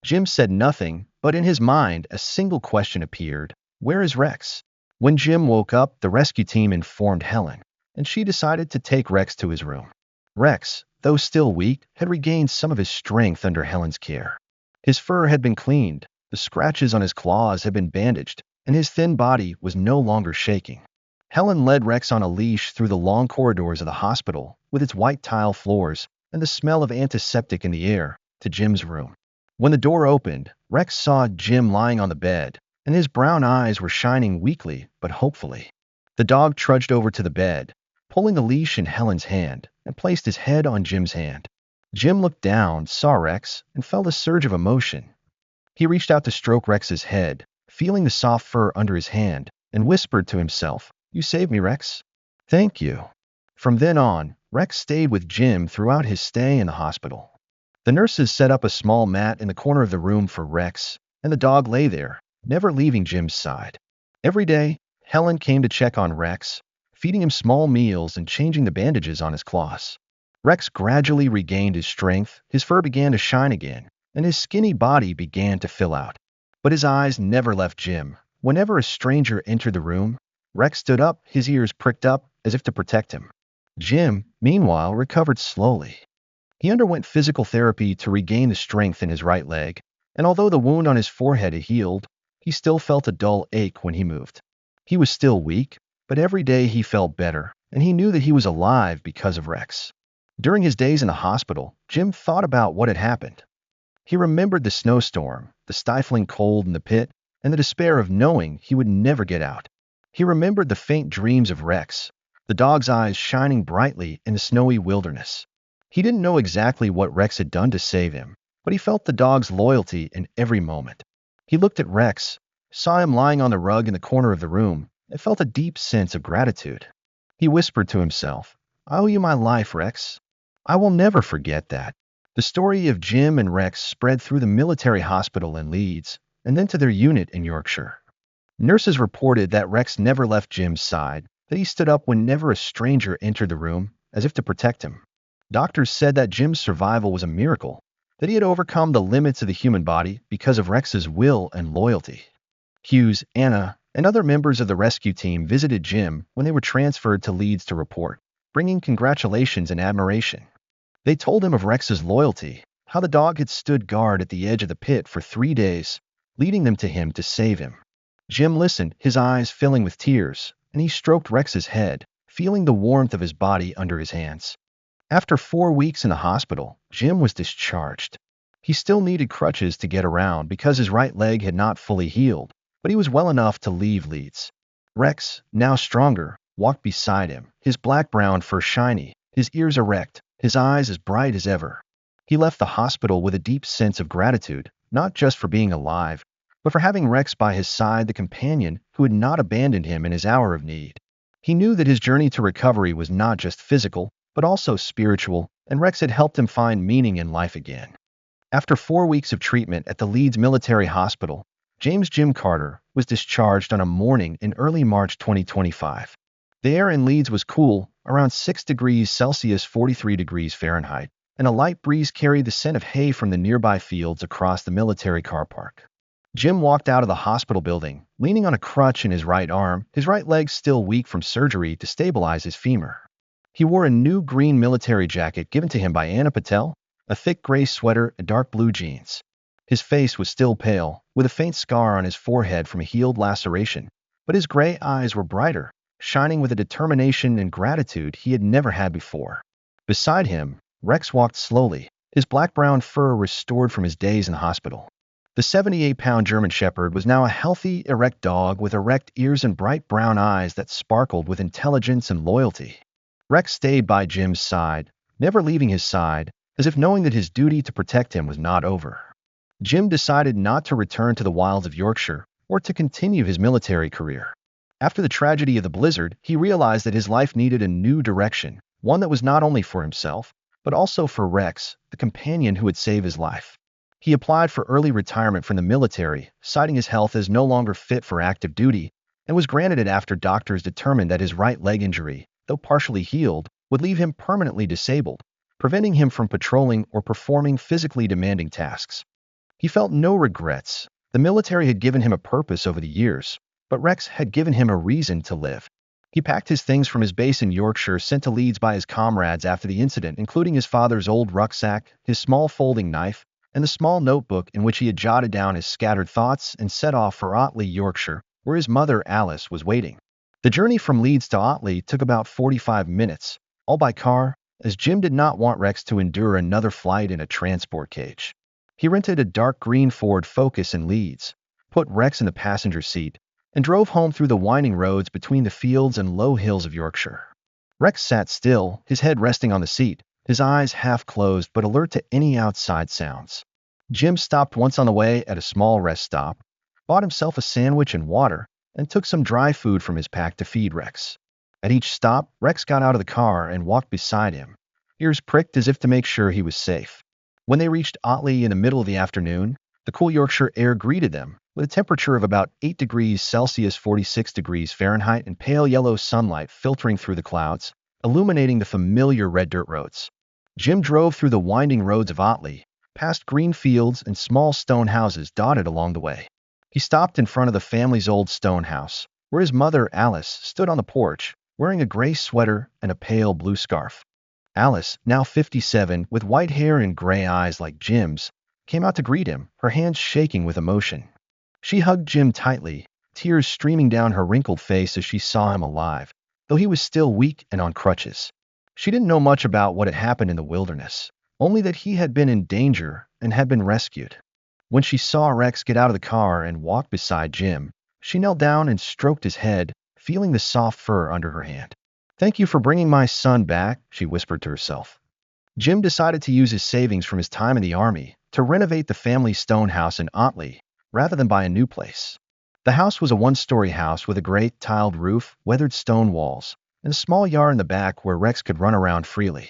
Jim said nothing, but in his mind a single question appeared: where is Rex? When Jim woke up, the rescue team informed Helen, and she decided to take Rex to his room. Rex, though still weak, had regained some of his strength under Helen's care. His fur had been cleaned, the scratches on his claws had been bandaged, and his thin body was no longer shaking. Helen led Rex on a leash through the long corridors of the hospital, with its white tile floors and the smell of antiseptic in the air, to Jim's room. When the door opened, Rex saw Jim lying on the bed, and his brown eyes were shining weakly but hopefully. The dog trudged over to the bed, pulling the leash in Helen's hand, and placed his head on Jim's hand. Jim looked down, saw Rex, and felt a surge of emotion. He reached out to stroke Rex's head, feeling the soft fur under his hand, and whispered to himself, "You saved me, Rex." "Thank you." From then on, Rex stayed with Jim throughout his stay in the hospital. The nurses set up a small mat in the corner of the room for Rex, and the dog lay there, never leaving Jim's side. Every day, Helen came to check on Rex, feeding him small meals and changing the bandages on his claws. Rex gradually regained his strength, his fur began to shine again, and his skinny body began to fill out. But his eyes never left Jim. Whenever a stranger entered the room, Rex stood up, his ears pricked up, as if to protect him. Jim, meanwhile, recovered slowly. He underwent physical therapy to regain the strength in his right leg, and although the wound on his forehead had healed, he He still felt a dull ache when he moved. He was still weak, but every day he felt better, and he knew that he was alive because of Rex. During his days in the hospital, Jim thought about what had happened. He remembered the snowstorm, the stifling cold in the pit, and the despair of knowing he would never get out. He remembered the faint dreams of Rex, the dog's eyes shining brightly in the snowy wilderness. He didn't know exactly what Rex had done to save him, but he felt the dog's loyalty in every moment. He looked at Rex, saw him lying on the rug in the corner of the room, and felt a deep sense of gratitude. He whispered to himself, "I owe you my life, Rex. I will never forget that." The story of Jim and Rex spread through the military hospital in Leeds, and then to their unit in Yorkshire. Nurses reported that Rex never left Jim's side, that he stood up whenever a stranger entered the room, as if to protect him. Doctors said that Jim's survival was a miracle, that he had overcome the limits of the human body because of Rex's will and loyalty. Hughes, Anna, and other members of the rescue team visited Jim when they were transferred to Leeds to report, bringing congratulations and admiration. They told him of Rex's loyalty, how the dog had stood guard at the edge of the pit for 3 days, leading them to him to save him. Jim listened, his eyes filling with tears, and he stroked Rex's head, feeling the warmth of his body under his hands. After 4 weeks in the hospital, Jim was discharged. He still needed crutches to get around because his right leg had not fully healed, but he was well enough to leave Leeds. Rex, now stronger, walked beside him, his black-brown fur shiny, his ears erect, his eyes as bright as ever. He left the hospital with a deep sense of gratitude, not just for being alive, but for having Rex by his side, the companion who had not abandoned him in his hour of need. He knew that his journey to recovery was not just physical, but also spiritual, and Rex had helped him find meaning in life again. After 4 weeks of treatment at the Leeds Military Hospital, James Jim Carter was discharged on a morning in early March 2025. The air in Leeds was cool, around 6 degrees Celsius 43 degrees Fahrenheit, and a light breeze carried the scent of hay from the nearby fields across the military car park. Jim walked out of the hospital building, leaning on a crutch in his right arm, his right leg still weak from surgery to stabilize his femur. He wore a new green military jacket given to him by Anna Patel, a thick gray sweater, and dark blue jeans. His face was still pale, with a faint scar on his forehead from a healed laceration, but his gray eyes were brighter, shining with a determination and gratitude he had never had before. Beside him, Rex walked slowly, his black-brown fur restored from his days in the hospital. The 78-pound German Shepherd was now a healthy, erect dog with erect ears and bright brown eyes that sparkled with intelligence and loyalty. Rex stayed by Jim's side, never leaving his side, as if knowing that his duty to protect him was not over. Jim decided not to return to the wilds of Yorkshire or to continue his military career. After the tragedy of the blizzard, he realized that his life needed a new direction, one that was not only for himself, but also for Rex, the companion who would save his life. He applied for early retirement from the military, citing his health as no longer fit for active duty, and was granted it after doctors determined that his right leg injury, though partially healed, would leave him permanently disabled, preventing him from patrolling or performing physically demanding tasks. He felt no regrets. The military had given him a purpose over the years, but Rex had given him a reason to live. He packed his things from his base in Yorkshire sent to Leeds by his comrades after the incident, including his father's old rucksack, his small folding knife, and the small notebook in which he had jotted down his scattered thoughts, and set off for Otley, Yorkshire, where his mother, Alice, was waiting. The journey from Leeds to Otley took about 45 minutes, all by car, as Jim did not want Rex to endure another flight in a transport cage. He rented a dark green Ford Focus in Leeds, put Rex in the passenger seat, and drove home through the winding roads between the fields and low hills of Yorkshire. Rex sat still, his head resting on the seat, his eyes half closed but alert to any outside sounds. Jim stopped once on the way at a small rest stop, bought himself a sandwich and water, and took some dry food from his pack to feed Rex. At each stop, Rex got out of the car and walked beside him, ears pricked as if to make sure he was safe. When they reached Otley in the middle of the afternoon, the cool Yorkshire air greeted them, with a temperature of about 8 degrees Celsius 46 degrees Fahrenheit and pale yellow sunlight filtering through the clouds, illuminating the familiar red dirt roads. Jim drove through the winding roads of Otley, past green fields and small stone houses dotted along the way. He stopped in front of the family's old stone house, where his mother, Alice, stood on the porch, wearing a gray sweater and a pale blue scarf. Alice, now 57, with white hair and gray eyes like Jim's, came out to greet him, her hands shaking with emotion. She hugged Jim tightly, tears streaming down her wrinkled face as she saw him alive, though he was still weak and on crutches. She didn't know much about what had happened in the wilderness, only that he had been in danger and had been rescued. When she saw Rex get out of the car and walk beside Jim, she knelt down and stroked his head, feeling the soft fur under her hand. "Thank you for bringing my son back," she whispered to herself. Jim decided to use his savings from his time in the army to renovate the family stone house in Otley, rather than buy a new place. The house was a one-story house with a gray tiled roof, weathered stone walls, and a small yard in the back where Rex could run around freely.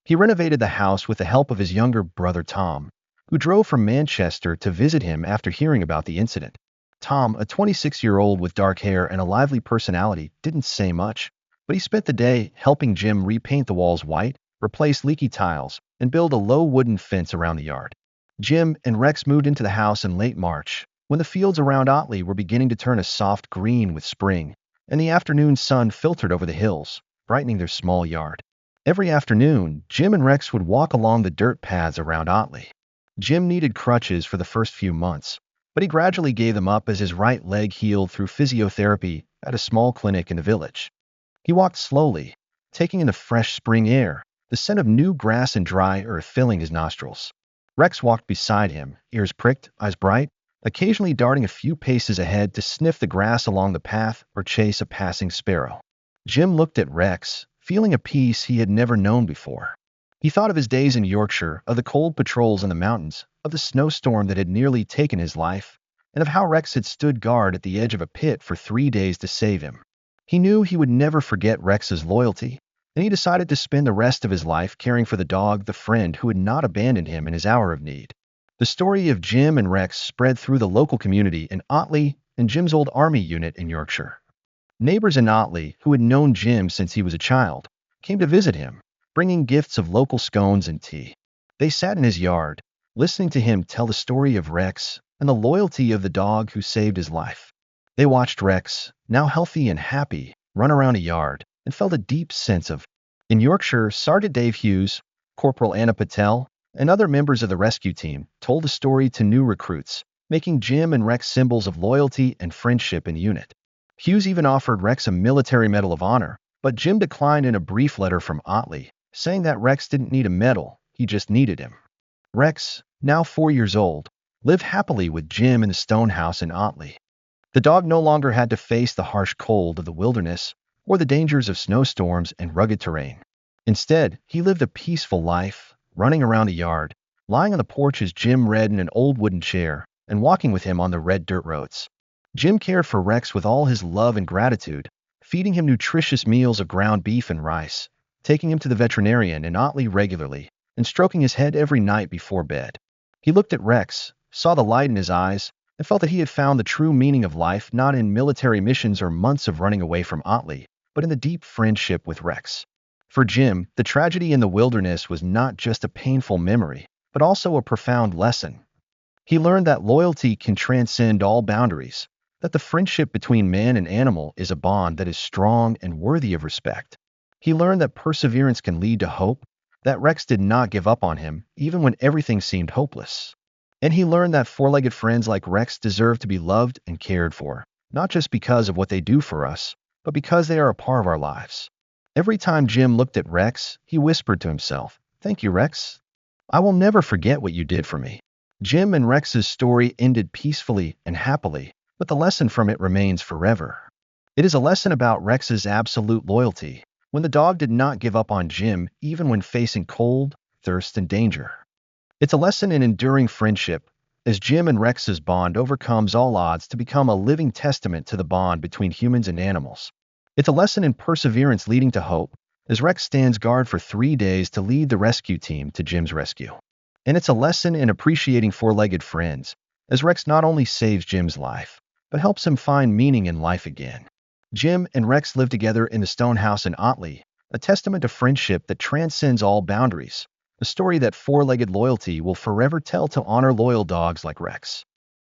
He renovated the house with the help of his younger brother Tom, who drove from Manchester to visit him after hearing about the incident. Tom, a 26-year-old with dark hair and a lively personality, didn't say much, but he spent the day helping Jim repaint the walls white, replace leaky tiles, and build a low wooden fence around the yard. Jim and Rex moved into the house in late March, when the fields around Otley were beginning to turn a soft green with spring, and the afternoon sun filtered over the hills, brightening their small yard. Every afternoon, Jim and Rex would walk along the dirt paths around Otley. Jim needed crutches for the first few months, but he gradually gave them up as his right leg healed through physiotherapy at a small clinic in the village. He walked slowly, taking in the fresh spring air, the scent of new grass and dry earth filling his nostrils. Rex walked beside him, ears pricked, eyes bright, occasionally darting a few paces ahead to sniff the grass along the path or chase a passing sparrow. Jim looked at Rex, feeling a peace he had never known before. He thought of his days in Yorkshire, of the cold patrols in the mountains, of the snowstorm that had nearly taken his life, and of how Rex had stood guard at the edge of a pit for 3 days to save him. He knew he would never forget Rex's loyalty, and he decided to spend the rest of his life caring for the dog, the friend who had not abandoned him in his hour of need. The story of Jim and Rex spread through the local community in Otley and Jim's old army unit in Yorkshire. Neighbors in Otley, who had known Jim since he was a child, came to visit him, bringing gifts of local scones and tea. They sat in his yard, listening to him tell the story of Rex and the loyalty of the dog who saved his life. They watched Rex, now healthy and happy, run around a yard, and felt a deep sense of. In Yorkshire, Sergeant Dave Hughes, Corporal Anna Patel, and other members of the rescue team told the story to new recruits, making Jim and Rex symbols of loyalty and friendship in the unit. Hughes even offered Rex a military medal of honor, but Jim declined in a brief letter from Otley, saying that Rex didn't need a medal, he just needed him. Rex, now 4 years old, lived happily with Jim in the stone house in Otley. The dog no longer had to face the harsh cold of the wilderness or the dangers of snowstorms and rugged terrain. Instead, he lived a peaceful life, running around the yard, lying on the porch as Jim read in an old wooden chair, and walking with him on the red dirt roads. Jim cared for Rex with all his love and gratitude, feeding him nutritious meals of ground beef and rice, taking him to the veterinarian in Otley regularly, and stroking his head every night before bed. He looked at Rex, saw the light in his eyes, and felt that he had found the true meaning of life not in military missions or months of running away from Otley, but in the deep friendship with Rex. For Jim, the tragedy in the wilderness was not just a painful memory, but also a profound lesson. He learned that loyalty can transcend all boundaries, that the friendship between man and animal is a bond that is strong and worthy of respect. He learned that perseverance can lead to hope, that Rex did not give up on him, even when everything seemed hopeless. And he learned that four-legged friends like Rex deserve to be loved and cared for, not just because of what they do for us, but because they are a part of our lives. Every time Jim looked at Rex, he whispered to himself, "Thank you, Rex. I will never forget what you did for me." Jim and Rex's story ended peacefully and happily, but the lesson from it remains forever. It is a lesson about Rex's absolute loyalty, when the dog did not give up on Jim even when facing cold, thirst, and danger. It's a lesson in enduring friendship, as Jim and Rex's bond overcomes all odds to become a living testament to the bond between humans and animals. It's a lesson in perseverance leading to hope, as Rex stands guard for 3 days to lead the rescue team to Jim's rescue. And it's a lesson in appreciating four-legged friends, as Rex not only saves Jim's life, but helps him find meaning in life again. Jim and Rex live together in the stone house in Otley, a testament to friendship that transcends all boundaries, a story that four-legged loyalty will forever tell to honor loyal dogs like Rex.